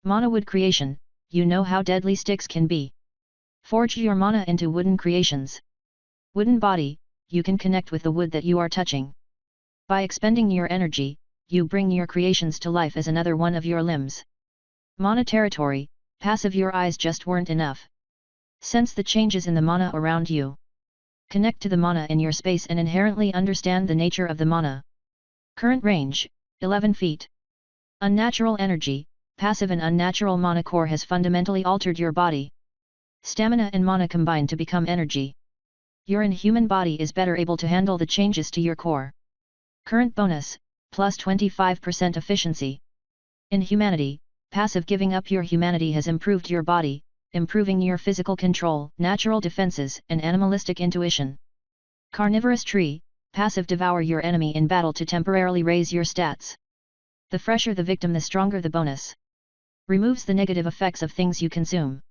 Monowood Creation, you know how deadly sticks can be. Forge your mana into wooden creations. Wooden Body, you can connect with the wood that you are touching. By expending your energy, you bring your creations to life as another one of your limbs. Mana Territory, passive. Your eyes just weren't enough. Sense the changes in the mana around you. Connect to the mana in your space and inherently understand the nature of the mana. Current range, 11 feet. Unnatural Energy, passive. An unnatural mana core has fundamentally altered your body. Stamina and mana combine to become energy. Your inhuman body is better able to handle the changes to your core. Current bonus, plus 25% efficiency. Inhumanity, passive. Giving up your humanity has improved your body, improving your physical control, natural defenses, and animalistic intuition. Carnivorous Tree, passive. Devour your enemy in battle to temporarily raise your stats. The fresher the victim, the stronger the bonus. Removes the negative effects of things you consume.